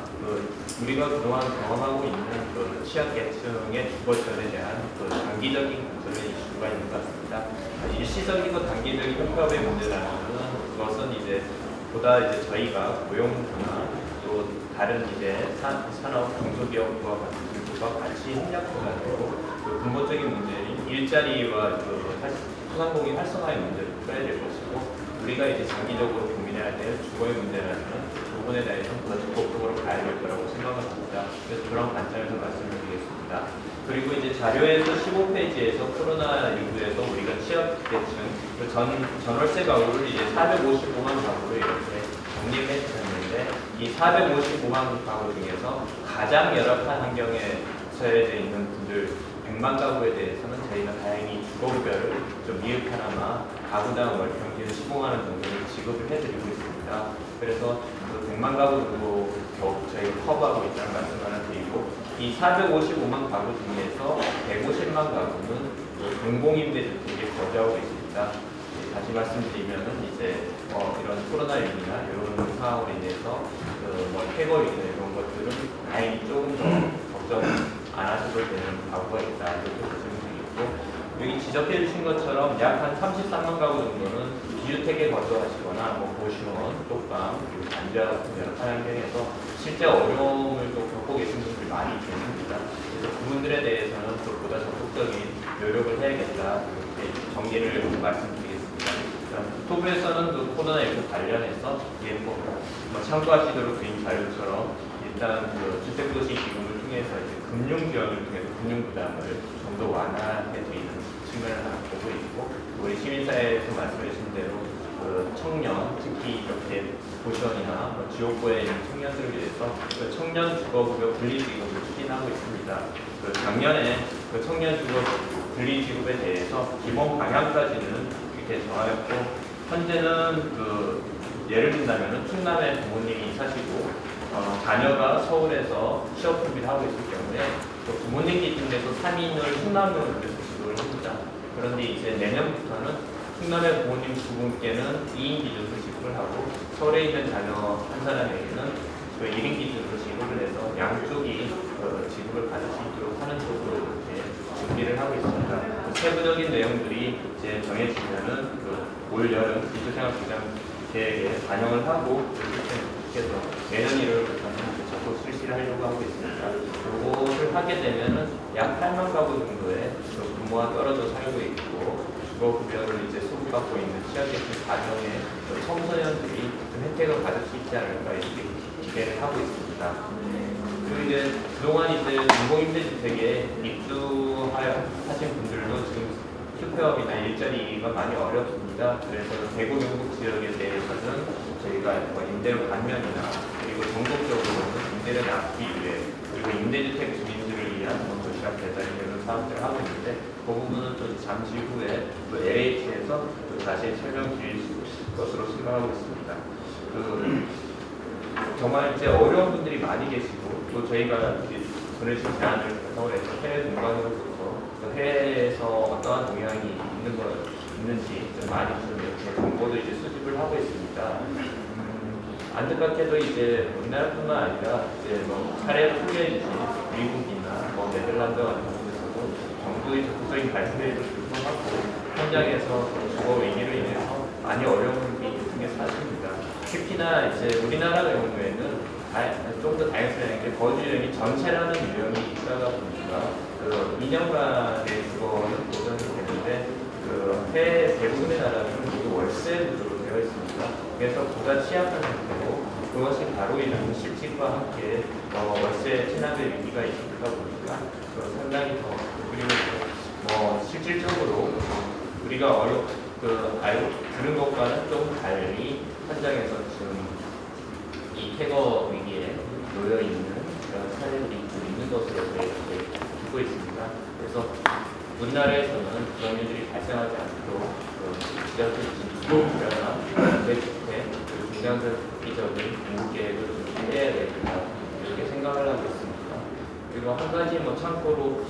우리가 그동안 경험하고 있는 취약계층의 주거지원에 대한 단기적인 감소의 이슈가 있는 것 같습니다. 일시적이고 단기적인 휴폐업의 문제라는 것은 이제 보다 이제 저희가 고용부나 또 다른 이제 산업 중소기업과 같이 협력해가지고 근본적인 문제인 일자리와 소상공인 활성화의 문제를 풀어야 될 것이고 우리가 이제 장기적으로 고민해야 될 주거의 문제라는 부분에 대해서는 더 적극적으로 가야 될 거라고 생각을 합니다. 그래서 그런 관점에서 말씀을 드리겠습니다. 그리고 이제 자료에서 15페이지에서 코로나19에서 우리가 취약계층 전월세 가구를 이제 455만 가구로 이렇게 정리를 해주셨는데 이 455만 가구 중에서 가장 열악한 환경에 처해져 있는 분들 100만 가구에 대해서는 저희가 다행히 주거급여를 좀 미흡하나마 가구당 월 평균 15만 원 정도를 지급을 해드리고 있습니다. 그래서 그 100만 가구 정도 저희가 커버하고 있다는 말씀 하나 드리고 이 455만 가구 중에서 150만 가구는 공공임대주택에 거주하고 있습니다. 다시 말씀드리면은 이제 이런 코로나19나 이런 상황으로 인해서 폐거이나 이런 것들은 다행히 조금 더 걱정 안 하셔도 되는 가구가 있다 이렇게 보시면 되겠고 여기 지적해 주신 것처럼 약 한 33만 가구 정도는 비주택에 거주하시거나 고시원, 독방, 그리고 단지와 같은 여러 환경에서 실제 어려움을 또 겪고 계신 분들이 많이 계십니다. 그래서 그분들에 대해서는 또 보다 적극적인 노력을 해야겠다 이렇게 정리를 말씀드리겠습니다. 국토부에서는 또 코로나19 관련해서 참고하시도록 드린 자료처럼 일단 주택도시 기금을 통해서 이제 금융 지원을 통해서 금융 부담을 좀 더 완화해 드리는 측면을 하나 보고 있고 우리 시민사회에서 말씀하신 대로 청년 특히 이렇게 고시원이나 지역구에 있는 청년들을 위해서 청년 주거급여 분리지급을 추진하고 있습니다. 작년에 청년 주거 분리지급에 대해서 기본 방향까지는 이렇게 정하였고 현재는 예를 든다면 충남에 부모님이 사시고 자녀가 서울에서 취업 준비를 하고 있기 때문에 부모님 기준에서 3인을 충남으로 지급을 합니다. 그런데 이제 내년부터는 충남의 부모님 두 분께는 2인 기준으로 지급을 하고 서울에 있는 자녀 한 사람에게는 1인 기준으로 지급을 해서 양쪽이 지급을 받을 수 있도록 하는 쪽으로 이렇게 준비를 하고 있습니다. 세부적인 내용들이 이제 정해지면은 올 여름 기초생활보장 계획에 반영을 하고 실시해서 내년 1월부터는 적극 실시를 하려고 하고 있습니다. 이것을 하게 되면은 약 8만 가구 정도의 부모와 떨어져 살고 있고 주거급여를 이제 소비받고 있는 취약계층 가정의 청소년들이 좀 혜택을 받을 수 있지 않을까 이렇게 기대를 하고 있습니다. 그리고 이제 그동안 이제 공공임대주택에 입주하신 분들도 지금 휴폐업이나 일자리가 많이 어렵습니다. 그래서 대구 경북 지역에 대해서는 저희가 임대료 감면이나 그리고 전국적으로는 임대료 납기 위해 그리고 임대주택 주민들을 위한 도시락 배달 이런 사업들을 하고 있는데 그 부분은 또 잠시 후에 또 LH에서 또 다시 설명드릴 것으로 생각하고 있습니다. 정말 이제 어려운 분들이 많이 계시고 또 저희가 보내주신 제안을 바탕으로 해서 해외 공간으로부터 해외에서 어떠한 동향이 있는지 좀 많이 좀 이렇게 정보도 이제 수집을 하고 있습니다. 안타깝게도 이제 우리나라뿐만 아니라 이제 사례를 소개해 주신 미국이나 네덜란드 같은 곳에서도 정부의 적극적인 발표에도 불구하고 하고 현장에서 주거 위기로 인해서 많이 어려움이 있는 게 사실입니다. 특히나 이제 우리나라 경우에는 좀 더 다양스러운 게 거주 유형이 전체라는 유형이 있다가 보니까 그 2년간의 주거는 보장이 되는데 그 해외 대부분의 나라는 모두 월세 구조로 되어 있습니다. 그래서 보다 취약한 상태고 그것이 바로 이런 실직과 함께 월세 체납의 위기가 있다 보니까 상당히 더 그리고 뭐 실질적으로 우리가 알고 들은 것과는 좀 달리 현장에서 지금 이 태거 위기에 놓여 있는 그런 사례들이 있는 것으로 이렇게 듣고 있습니다. 그래서 우리나라에서는 그런 일들이 발생하지 않도록 지자체 주거나 대주택 중장기적인 공급 계획을 좀 해야 되겠다 이렇게 생각을 하고 있습니다. 그리고 한 가지 뭐 참고로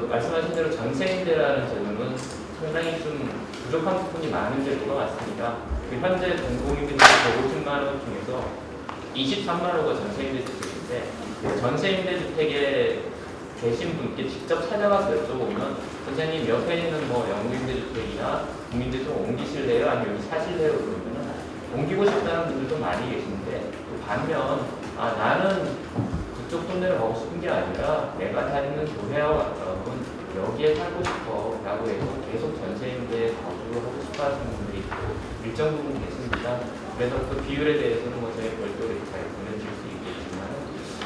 말씀하신 대로 전세임대라는 제도는 상당히 좀 부족한 부분이 많은 제도가 맞습니다. 현재 공공임대 150만 원 중에서 23만 호가 전세임대 주택인데 전세임대 주택에 계신 분께 직접 찾아가서 여쭤보면 선생님 옆에 있는 뭐 영구임대주택이나 국민대 좀 옮기실래요? 아니면 여기 사실래요? 그러면 옮기고 싶다는 분들도 많이 계신데 반면 나는 그쪽 동네를 가고 싶은 게 아니라 내가 다니는 교회와 가까운 여기에 살고 싶어 라고 해서 계속 전세임대에 거주하고 싶어 하시는 분들이 일정 부분 계십니다. 그래서 그 비율에 대해서는 뭐 저희 별도로 잘 보내줄 수 있겠지만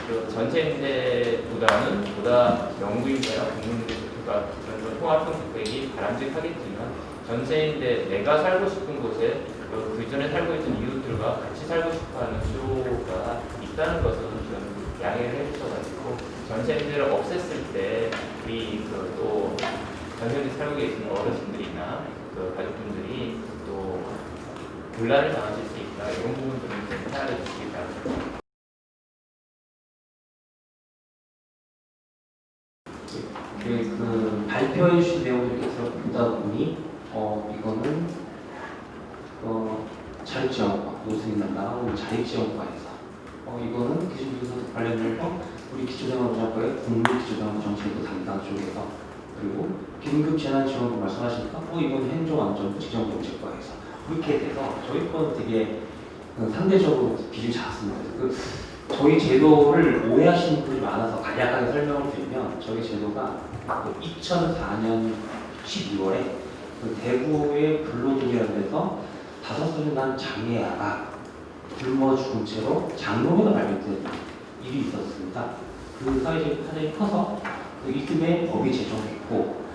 그 전세임대보다는 보다 영구임대나 국민임대가 그런 통합형 주택이 바람직하겠지만 전세임대 내가 살고 싶은 곳에 그 전에 살고 있던 이웃들과 같이 살고 싶어하는 수요가 있다는 것은 좀 양해를 해주셔가지고 전세임대를 없앴을 때 우리 또 전세임대 살고 계신 어르신들이나 그 가족분들이 또 곤란을 당하실 수 있다 이런 부분들은 좀 헤아려 주시기 바랍니다. 그 발표해 주신 내용을 보다 보니 이거는 자립지원과 노숙인단과 혹은 자립지원과에서 이거는 기준부서 관련해서 우리 기초생활보장과의 국민기초생활보장제도 담당 쪽에서 그리고 긴급재난지원금 말씀하시니까 이건 행정안전부 재정정책과에서 그렇게 돼서 저희 거는 되게 상대적으로 비중이 작습니다. 저희 제도를 오해하시는 분이 많아서 간략하게 설명을 드리면 저희 제도가 2004년 12월에 대구의 근로동이라는 데서 5살이 난 장애아가 굶어 죽은 채로 장롱에다 발견된 일이 있었습니다. 그 사회적인 커서 그 이듬해 법이 제정됐고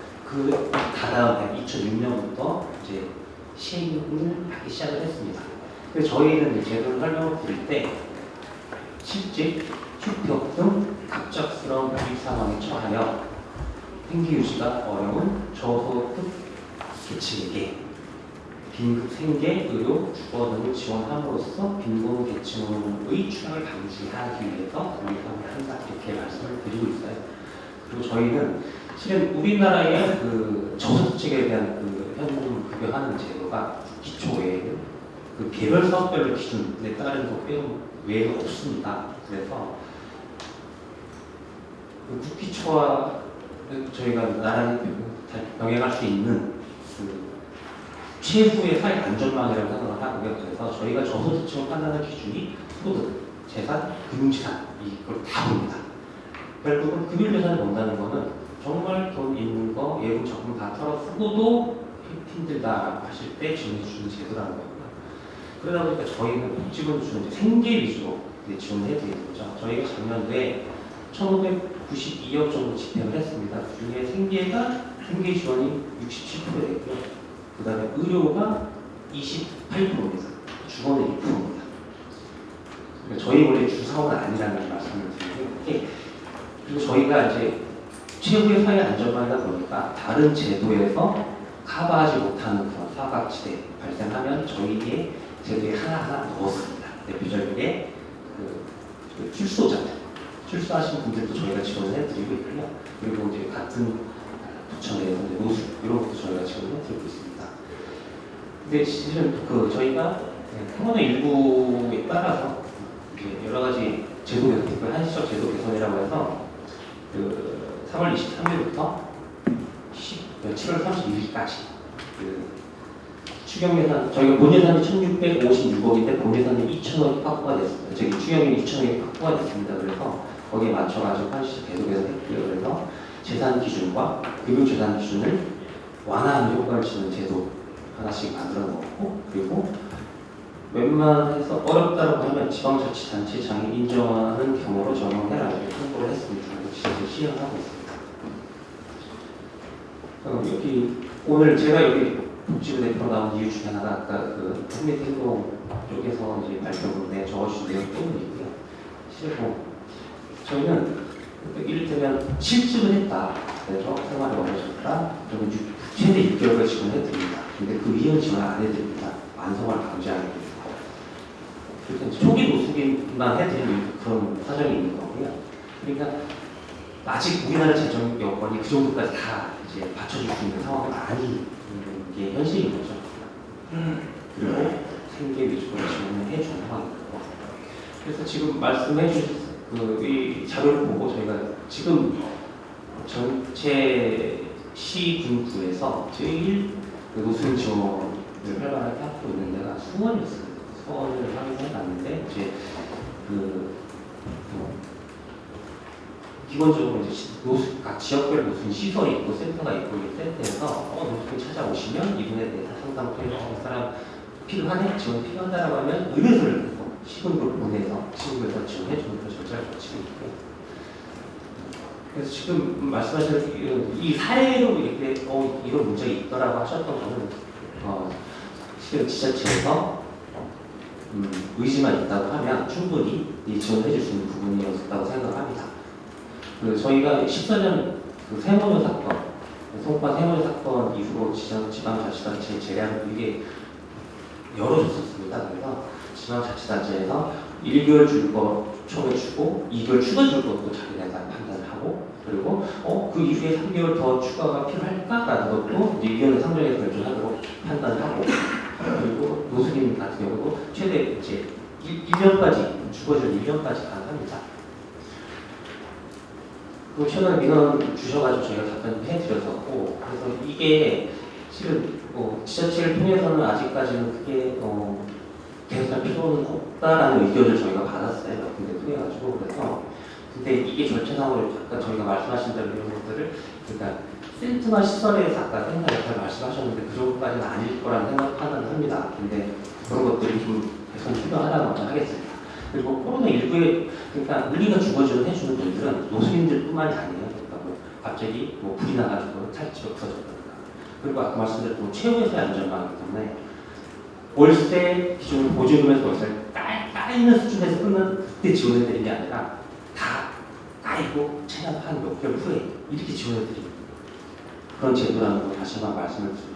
다다음 2006년부터 이제 시행을 하기 시작을 했습니다. 그래서 저희는 제도를 설명을 드릴 때 실제 휴병 등 갑작스러운 위기 상황에 처하여 생계 유지가 어려운 저소득 계층에게 긴급 생계, 의료, 주거 등을 지원함으로써 빈곤 계층의 취약을 방지하기 위해서 우리가 한다 이렇게 말씀을 드리고 있어요. 그리고 저희는 실은 우리나라의 저소득층에 대한 현금 급여하는 제도가 기초에 개별 사업별 기준에 따른 것 외에는 없습니다. 그래서 국기초와 저희가 나란히 병행할 수 있는 최후의 사회 안전망이라고 생각을 하고요. 그래서 저희가 저소득층을 판단하는 기준이 소득, 재산, 금융資産이걸 다 봅니다. 결국은 금융재산을 본다는 거는 정말 돈 있는 거 예금 적금 다 털어 쓰고도 힘들다라고 하실 때 지원해주는 제도라는 거고요. 그러다 보니까 저희는 복지금 주는 생계 위주로 지원을 해드리는 거죠. 저희가 작년도에 1,592억 정도 집행을 했습니다. 그 중에 생계 지원이 67% 되고요. 그 다음에 의료가 28%입니다. 주거는 2%입니다. 그러니까 저희 원래 주사원은 아니라는 말씀을 드리고, 그리고 저희가 이제 최후의 사회 안전망이다 보니까 다른 제도에서 커버하지 못하는 그런 사각지대 발생하면 저희의 제도에 하나하나 넣었습니다. 대표적인 출소자들, 출소하신 분들도 저희가 지원을 해드리고 있고요. 그리고 이제 같은 부처내에서 노수 이런 것도 저희가 지원을 해드리고 있습니다. 근데 실은 저희가 코로나19에 따라서 여러 가지 제도 개선, 한시적 제도 개선이라고 해서 3월 23일부터 7월 31일까지 그 추경 예산 저희가 본 예산이 1,656억인데 본 예산이 2,000억이 확보가 됐습니다. 저기 추경이 2,000억이 확보가 됐습니다. 그래서 거기에 맞춰가지고 한시 계속해서 했고요. 그래서 재산 기준과 금융 재산 기준을 완화하는 효과를 주는 제도 하나씩 만들어 놓고 그리고 웬만해서 어렵다고 하면 지방자치단체장이 인정하는 경우로 적용해라 이렇게 통보를 했습니다. 실제 시행하고 있습니다. 여기 오늘 제가 여기 복지부 대표 나온 이유 중에 하나가 아까 그 국민행동 쪽에서 이제 발표문에 적어주신 내용 때문이고요. 실고 저희는 이를테면 실직을 했다. 그래서 생활이 어려졌다. 그러면 최대 6개월을 지원해드립니다. 근데 그 이혼 지원 안 해드립니다. 완성을 강제하게 됩니다. 그러니까 초기 노숙인만 해드리는 그런 사정이 있는 거고요. 그러니까 아직 우리나라 재정 여건이 그 정도까지 다 이제 받쳐줄 수 있는 상황은 아닌 게 현실인 거죠. 그리고 생계 위주로 지원을 해주는 상황이고. 그래서 지금 말씀해 주신 이 자료를 보고 저희가 지금 전체 시군구에서 제일 노숙인 지원을 활발하게 하고 있는 데가 수원이었습니다. 수원을 확인해 봤는데 이제 기본적으로 이제 각 지역별 노숙인 시설이 있고 센터가 있고 이 센터에서 노숙인 찾아오시면 이분에 대해서 상담 통해서 사람 필요하네 지원 필요하다라고 하면 의뢰서를 내서 시군구를 보내서 시군구에서 지원해주는 그런 절차를 거치고 있고. 그래서 지금 말씀하신 이 사례로 이렇게 이런 문제가 있더라고 하셨던 거는 실은 지자체에서 의지만 있다고 하면 충분히 지원해 줄 수 있는 부분이었다고 생각합니다. 저희가 14년 세모녀 사건, 송파 세모녀 사건 이후로 지방자치단체 재량을 되게 열어줬었습니다. 그래서 지방자치단체에서 1개월 줄 거 처음에 주고 2개월 추가 줄 것도 자기네가 판단을 하고 그리고 그 이후에 3개월 더 추가가 필요할까라는 것도 이제 위원회 상정에서 결정하도록 판단을 하고 그리고 노숙인 같은 경우도 최대 이제 1년까지 주거질 1년까지 가능합니다. 그 최근에 민원 주셔가지고 저희가 답변해드렸었고 그래서 이게 실은 지자체를 통해서는 아직까지는 크게 개선할 필요는 없다라는 의견을 저희가 받았어요. 몇 군데 통해가지고 그래서 근데 이게 절차상으로 아까 저희가 말씀하신 대로 이런 것들을 그러니까 센터나 시설에서 아까 생각 역할을 말씀하셨는데 그 정도까지는 아닐 거라는 생각하는 합니다. 근데 그런 것들이 좀 개선 필요하다고 먼저 하겠습니다. 그리고 코로나19에 그러니까 우리가 주거지원 해주는 분들은 노숙인들뿐만이 아니에요. 그러니까 갑자기 불이 나가지고 살집이 없어졌다든가 그리고 아까 말씀드렸던 최후의 안전망이기 때문에 월세 기준으로 보증금에서 월세를 까이는 수준에서 끝난 그때 지원해드리는 게 아니라 다 까이고 체납한 몇 개월 후에 이렇게 지원해드리는 그런 제도라는 걸 다시 한번 말씀을 드립니다.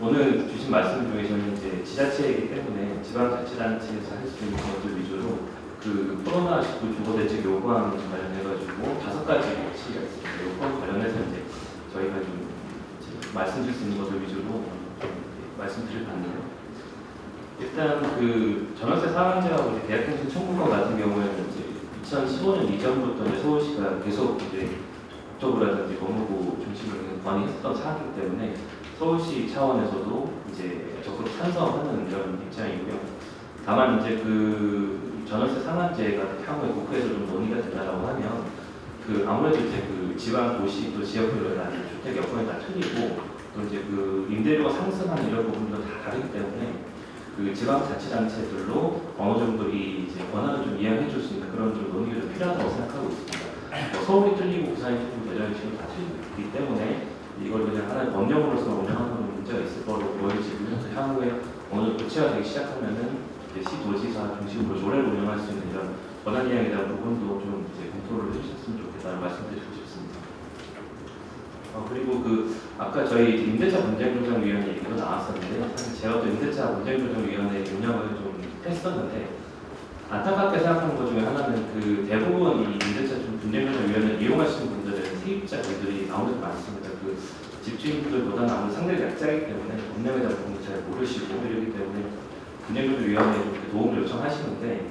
오늘 주신 말씀 중에 저는 이제 지자체이기 때문에 지방자치단체에서 할 수 있는 것들 위주로 그 코로나19 주거대책 요구안 관련해가지고 5가지 시가 있습니다. 요건 관련해서 이제 저희가 좀 말씀드릴 수 있는 것들 위주로 말씀드릴 건데요. 일단 그 전월세 상한제하고 이제 대학생신 청구권 같은 경우에는 이제 2015년 이전부터 이제 서울시가 계속 이제 국토부라든지 법무부 중심으로 건의했었던 사항이기 때문에 서울시 차원에서도 이제 적극 찬성하는 이런 입장이고요. 다만 이제 그 전월세 상한제가 향후에 국회에서 좀 논의가 된다라고 하면 그 아무래도 이제 그 지방 도시 또 지역별로 주택 여건이 다 틀리고 또 이제 그 임대료가 상승하는 이런 부분도 다 다르기 때문에 그 지방자치단체들로 어느 정도 이 이제 권한을 좀 이해해 줄 수 있는 그런 좀 논의가 좀 필요하다고 생각하고 있습니다. 서울이 틀리고 부산이 틀리고 대전이 지금 다 틀리기 때문에 이걸 그냥 하나의 법령으로서 운영하는 문제가 있을 거로 보여지고요. 향후에 어느 구체화되기 시작하면은 이제 시도지사 중심으로 조례를 운영할 수 있는 이런 권한 이양에 대한 부분도 좀 이제 검토를 해주셨으면 좋겠다는 말씀드리고 싶습니다. 그리고 그 아까 저희 임대차 분쟁조정위원회 얘기도 나왔었는데 사실 제가 또 임대차 분쟁조정위원회 운영을 좀 했었는데 안타깝게 생각하는 것 중에 하나는 그 대부분 이 임대차 분쟁조정위원회를 이용하시는 분들은 세입자분들이 아무래도 많습니다. 그 집주인들보다는 아무래도 상대가 약자이기 때문에 법령에 대한 부분을 잘 모르시고 이러기 때문에 분쟁조정위원회에 좀 도움을 요청하시는데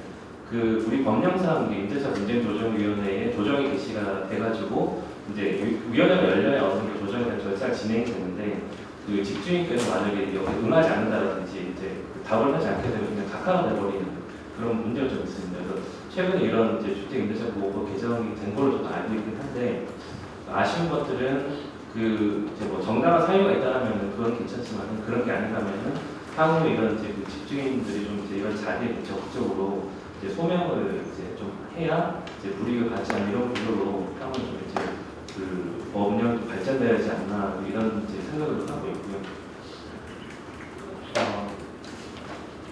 그 우리 법령상 임대차 분쟁 조정위원회에 조정이 개시가 돼가지고 이제 위원회가 열려야 어느 정도 조정에 대한 절차가 진행이 되는데 그 집주인께서 만약에 여기 응하지 않는다든지 이제 그 답을 하지 않게 되면 그냥 각하가 돼버리는 그런 문제가 좀 있습니다. 그래서 최근에 이런 이제 주택임대차보호법 개정이 된 걸로 저도 알고 있긴 한데 아쉬운 것들은 그 이제 뭐 정당한 사유가 있다라면 그건 괜찮지만 그런 게 아니라면은 향후 이런 이제 그 집주인들이 좀 이제 이런 자리에 적극적으로 이제 소명을 이제 좀 해야 이제 불이익을 받지 않는 이런 구조로 향후 좀 이제 그 법령이 발전돼야 하지 않나 이런 이제 생각을 하고 있고요.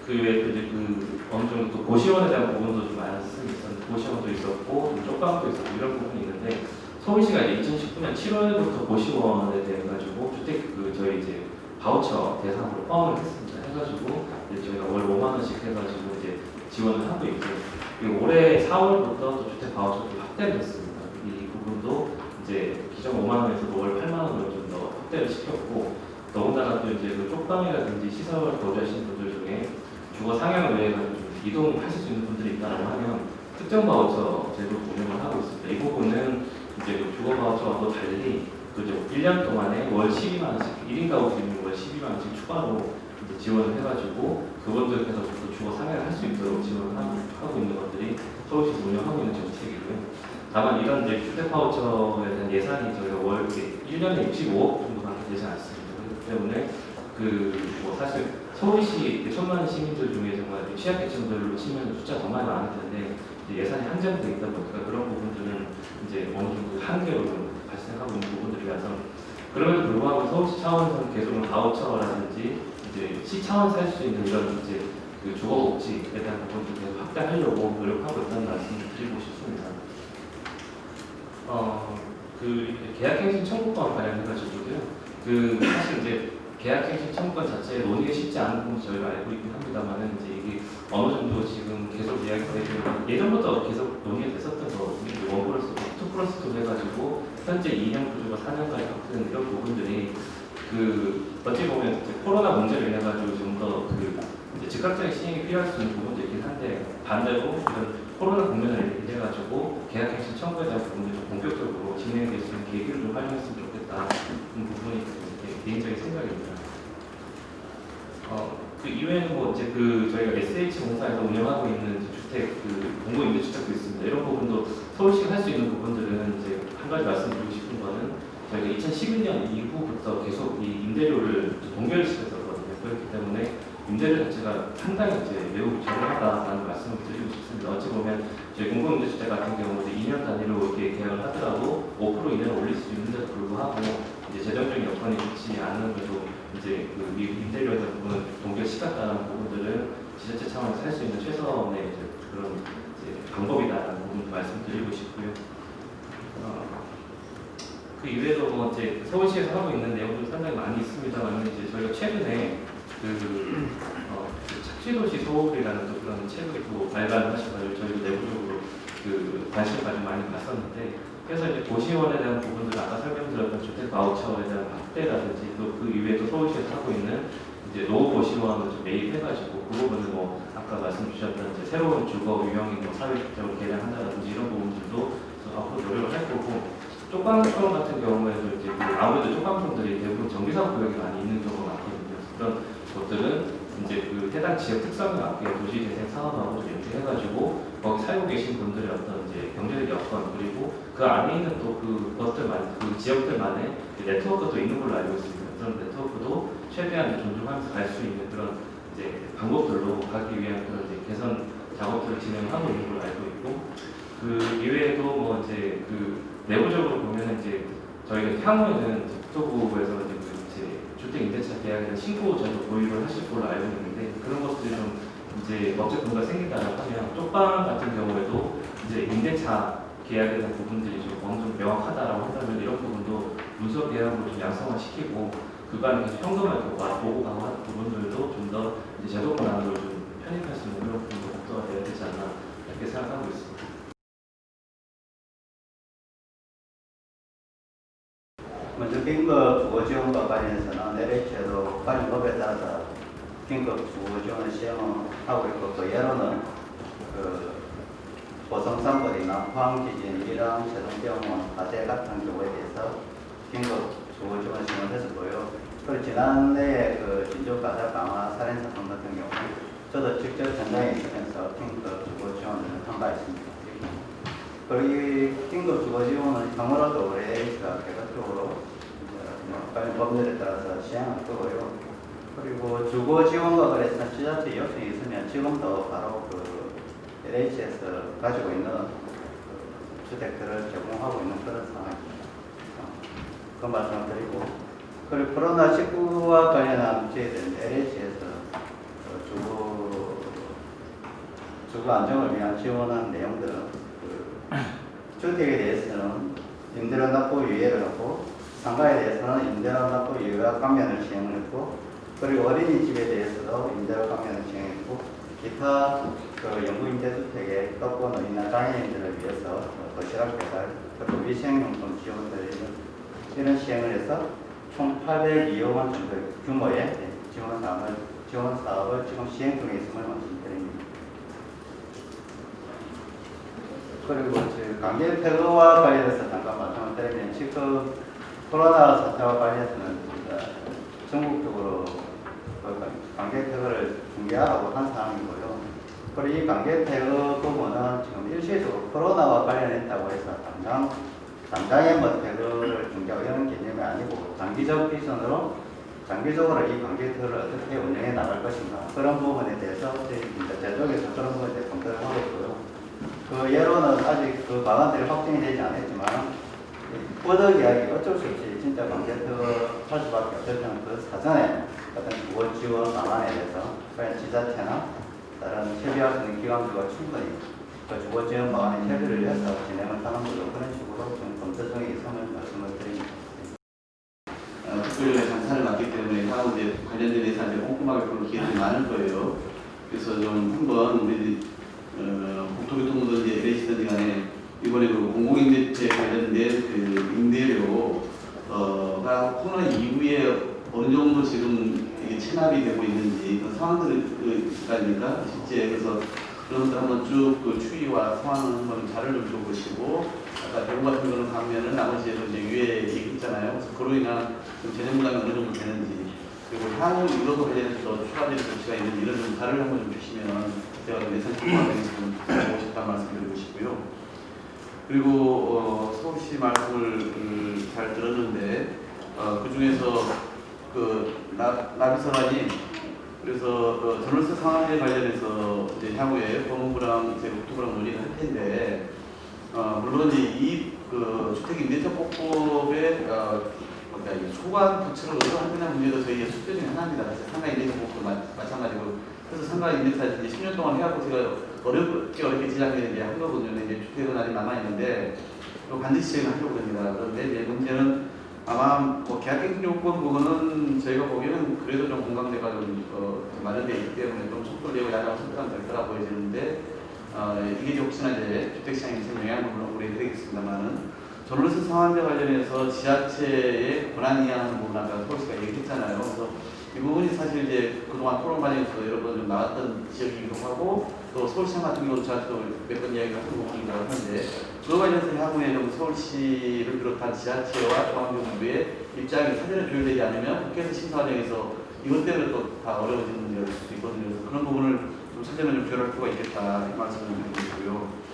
그 외에 이제 그 어느 정도 또 고시원에 대한 부분도 좀 말씀이 있었는데 고시원도 있었고 좀 쪽방도 있었고 이런 부분이 있는데 서울시가 이제 2019년 7월부터 고시원에 대해 가지고 주택 그 저희 이제 바우처 대상으로 포함을 했습니다. 해가지고 이제 저희가 월 5만 원씩 해가지고 이제 지원을 하고 있고 그리고 올해 4월부터 또 주택 바우처도 확대를 했습니다. 이 부분도 이제 기존 5만 원에서 월 8만 원으로 좀 더 확대를 시켰고 더군다나 또 이제 그 쪽방이라든지 시설 거주하시는 분들 중에 주거 상향을 위해 가지고 이동하실 수 있는 분들이 있다고 하면 특정 바우처 제도 운영을 하고 있습니다. 이 부분은 이제 그 주거 바우처와도 달리 그죠 1년 동안에 월 12만 원씩 1인 가구 기준으로 월 12만 원씩 추가로 이제 지원을 해가지고 그분들께서 또 주거 상향을 할 수 있도록 지원을 하고 있는 것들이 서울시에서 운영하고 있는 정책이고요. 다만 이런 이제 주택 바우처에 대한 예산이 저희가 월 1년에 65억 정도밖에 되지 않습니다. 그렇기 때문에 그 뭐 사실 서울시 천만 시민들 중에 정말 취약계층들로 치면 숫자 정말 많을 텐데 예산이 한정되어 있다 보니까 그런 부분들은 이제 어느 정도 한계로 좀 발생하고 있는 부분들이라서 그럼에도 불구하고 서울시 차원에서는 계속 바우처라든지 이제 시 차원에서 할 수 있는 이런 이제 그 주거복지에 대한 부분들 계속 확대하려고 노력하고 있다는 말씀을 드리고 싶습니다. 그 계약갱신 청구권 관련해가지고요. 그 사실 이제 계약갱신 청구권 자체에 논의가 쉽지 않은 부분 저희가 알고 있긴 합니다만은 이제 이게 어느 정도 지금 계속 이야기가 되고 예전부터 계속 논의가 됐었던 거거든요. 1+2 해가지고 현재 2년 구조가 4년까지 바뀌는 이런 부분들이 그 어찌 보면 이제 코로나 문제로 인해 가지고 좀 더 그 즉각적인 시행이 필요할 수 있는 부분도 있긴 한데 반대로 이런 코로나 국면을 인해 가지고 계약갱신 청구에 대한 부분이 좀 본격적으로 진행될 수 있는 계기를 좀 활용했으면 좋겠다 그런 부분이 개인적인 생각입니다. 그 이외에는 뭐 이제 그 저희가 SH 공사에서 운영하고 있는 이제 주택 그 공공임대주택도 있습니다. 이런 부분도 서울시가 할 수 있는 부분들은 이제 한 가지 말씀드리고 싶은 거는 저희가 2011년 이후부터 계속 이 임대료를 동결 시켰었거든요. 그렇기 때문에 임대료 자체가 상당히 이제 매우 저렴하다라는 말씀을 드리고 싶습니다. 어찌 보면 저희 공공임대주택 같은 경우는 2년 단위로 이렇게 계약을 하더라도 5% 이내로 올릴 수 있는데도 불구하고 이제 재정적인 여건이 좋지 않음에도 이제 그 임대료에 대한 부분을 동결시켰다는 부분들은 지자체 차원에서 할 수 있는 최선의 이제 그런 이제 방법이다라는 부분을 말씀드리고 싶고요. 그 이외에도 뭐 이제 서울시에서 하고 있는 내용도 상당히 많이 있습니다만 이제 저희가 최근에 착취도시 서울이라는 또 그런 책을 또 발간을 하셔가지고 저희도 내부적으로 그 관심을 가지고 많이 봤었는데 그래서 이제 고시원에 대한 부분들 아까 설명드렸던 주택 바우처에 대한 확대라든지 또 그 이외에 또 서울시에서 하고 있는 이제 노후 고시원을 좀 매입해가지고 그 부분을 뭐 아까 말씀 주셨던 이제 새로운 주거 유형이 뭐 사회적으로 개량한다든지 이런 부분들도 앞으로 노력을 할 거고 쪽방촌 같은 경우에도 이제 그 아무래도 쪽방촌들이 대부분 정비사업 구역이 많이 있는 경우가 많거든요. 그런 것들은 이제 그 해당 지역 특성에 맞게 도시재생 사업하고 좀 연계해가지고 거기 살고 계신 분들의 어떤 이제 경제적 여건 그리고 그 안에 있는 또 그것들만 그 지역들만의 네트워크도 있는 걸로 알고 있습니다. 그런 네트워크도 최대한 이제 존중하면서 갈 수 있는 그런 이제 방법들로 가기 위한 그런 이제 개선 작업들을 진행하고 있는 걸로 알고 있고 그 이외에도 뭐 이제 그 내부적으로 보면 이제 저희가 향후에는 국토부에서 이제 주택 임대차 계약에 대한 신고 제도 보유를 하실 걸로 알고 있는데 그런 것들이 좀 이제 업체 분가 생긴다고 하면 쪽방 같은 경우에도 이제 임대차 계약에 대한 부분들이 좀 어느 정도 명확하다라고 한다면 이런 부분도 문서 계약으로 좀 양성화 시키고 그간에 계속 현금을 보고 가고 하는 부분들도 좀 더 이제 제도권 안으로 좀 편입할 수 있는 그런 부분도 검토가 돼야 되지 않나 이렇게 생각하고 있습니다. 먼저 긴급 주거지원과 관련해서는 LH에도 관련법에 따라서 긴급 주거지원을 시행하고 있고 또 예로는 그 보성산불이나 포항지진, 일왕, 세종병원, 화재 같은 경우에 대해서 긴급 주거 지원 신청을 했었고요. 그리고 지난해 그 진주 가사 강화 살인 사건 같은 경우 저도 직접 현장에 있으면서 긴급 주거 지원을 한 바 있습니다. 그리고 이 긴급 주거 지원은 향후로도 우리 A가 계속적으로 법률에 따라서 시행할 거고요. 그리고 주거 지원과 관련해서 지자체 요청이 있으면 지금도 바로 그 LH에서 가지고 있는 그 주택들을 제공하고 있는 그런 상황입니다. 그 말씀을 드리고, 그리고 코로나19와 관련한 저희들 LH에서 주거 안정을 위한 지원한 내용들은 그 주택에 대해서는 임대료 납부 유예를 하고, 상가에 대해서는 임대료 납부 유예와 감면을 시행을 했고, 그리고 어린이집에 대해서도 임대료 감면을 시행했고, 기타 그 영구임대주택의 떡고 노인이나 장애인들을 위해서 도시락 배달, 그리고 위생용품 지원을 이런 시행을 해서 총 802억 원 정도 규모의 지원 사업을 지금 시행 중에 있음을 말씀드립니다. 그리고 강제 퇴거와 관련해서 잠깐 말씀을 드리면 지금 코로나 사태와 관련해서는 전국적으로 강제 퇴거를 중개하라고 한 상황이고요. 그리고 이 강제 퇴거 부분은 지금 일시적으로 코로나와 관련했다고 해서 당장의 뭐 퇴거를 중개하고 이런 개념이 아니고 장기적 비전으로 장기적으로 이 강제 퇴거를 어떻게 운영해 나갈 것인가 그런 부분에 대해서 제 쪽에서 그런 부분에 대해 검토를 하고 있고요. 그 예로는 아직 그 방안들이 확정이 되지 않았지만 뻗어 이야기 어쩔 수 없이 진짜 강제 퇴거 할 수밖에 없었던 그 사전에 어떤 주거 지원 방안에 대해서 과연 지자체나 다른 협의할 수 있는 기관들과 충분히 그 주거 지원 방안에 협의를 해서 진행을 하는 걸로 그런 식으로 좀 검토 중에 있음을 말씀을 드립니다. 특별히 감사를 맡기 때문에 향후 이제 관련된 예산을 꼼꼼하게 볼 기회들이 많을 거예요. 그래서 좀 한번 우리 국토교통부든지 LH든지 간에 이번에 그 공공임대주택 관련된 그 임대료가 코로나 이후에 어느 정도 지금 이게 체납이 되고 있는지 그런 상황들이 있을 거 아닙니까? 실제 그래서 그런 것들 한번 쭉 그 추이와 상황을 한번 자료를 좀 줘보시고 아까 대구 같은 거는 가면은 나머지에도 이제 유예 얘기했잖아요. 그래서 그로 인한 재정 부담이 어느 정도 되는지 그리고 향후 이것과 관련해서 추가될 조치가 있는지 이런 좀 자료를 한번 좀 주시면 제가 예산 총괄에서 좀 보고 싶다는 말씀 드리고 싶고요. 그리고 서울시 말씀을 잘 들었는데 그 중에서 그 나비선언이 그래서 전월세 상한제 관련해서 이제 향후에 법무부랑 이제 국토부랑 논의를 할 텐데 물론 이 그 주택임대차법법의 초과 부채를 의존하는 문제도 저희의 숙제 중에 하나입니다. 사실 상가임대차법도 마찬가지고 그래서 상가임대차 이제 10년 동안 해갖고 제가 어렵게 제작해 이제 한 거거든요. 이제 주택은 아직 남아 있는데 반드시 저희는 하려고 합니다. 그런데 이제 문제는 아마 뭐 계약갱신 요건 부분은 저희가 보기에는 그래도 좀 공감대가 좀 마련되어 있기 때문에 좀 속도를 내고 야당을 선택하면 될 거라 보여지는데 이게 혹시나 이제 주택시장에 미치는 영향을 물론 우리 해야겠습니다만은 전월세 상한제 관련해서 지자체의 권한 이양하는 부분 아까 서울시가 얘기했잖아요. 그래서 이 부분이 사실 이제 그동안 토론 과정에서 여러 번 좀 나왔던 지역이기도 하고 또 서울시장 같은 경우도 저한테도 몇 번 이야기를 한 부분이라고 하는데 그와 관련해서 향후에 좀 서울시를 비롯한 지자체와 중앙정부의 입장이 사전에 조율되지 않으면 국회에서 심사 과정에서 이것 때문에 또 다 어려워지는 문제가 있을 수 있거든요. 그래서 그런 부분을 좀 사전에 좀 조율할 필요가 있겠다 이 말씀을 드리고 있고요.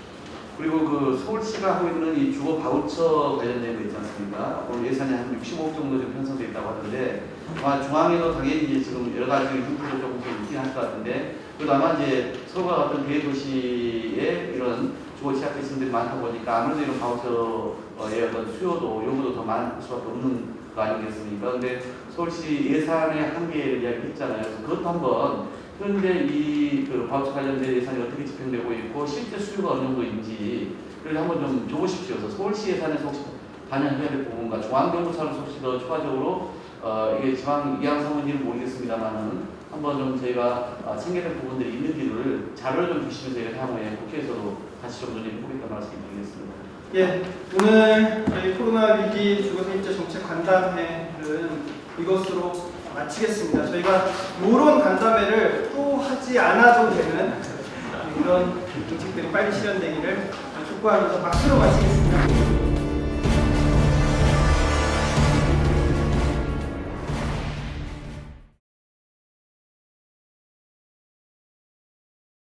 그리고 그 서울시가 하고 있는 이 주거 바우처 관련된 거 있지 않습니까? 오늘 예산이 한 65억 정도 좀 편성되어 있다고 하는데 아마 중앙에도 당연히 이제 지금 여러 가지 형태도 조금 있긴 할 것 같은데 그래도 아마 이제 서울과 같은 대도시에 이런 주거 취약 계층들이 많다 보니까 아무래도 이런 바우처의 어떤 수요도 요구도 더 많을 수밖에 없는 거 아니겠습니까? 근데 서울시 예산의 한계를 이야기했잖아요. 그래서 그것도 한번 현재 그 바우처 관련된 예산이 어떻게 집행되고 있고 실제 수요가 어느 정도인지 그걸 한번 좀 줘보십시오. 그래서 서울시 예산에서 혹시 반영해야 될 부분과 중앙정부처럼 혹시 더 추가적으로 이게 지방 이양 사무인지는 모르겠습니다만은 한번 좀 저희가 챙겨야 될 부분들이 있는지를 자료를 좀 주시면 저희가 향후에 국회에서도 다시 좀 논의해보겠다는 말씀 드리겠습니다. 예, 오늘 저희 코로나 위기 주거세입자 정책 간담회는 이것으로 마치겠습니다. 저희가 이런 간담회를 또 하지 않아도 되는 이런 정책들이 빨리 실현되기를 촉구하면서 박수로 마치겠습니다.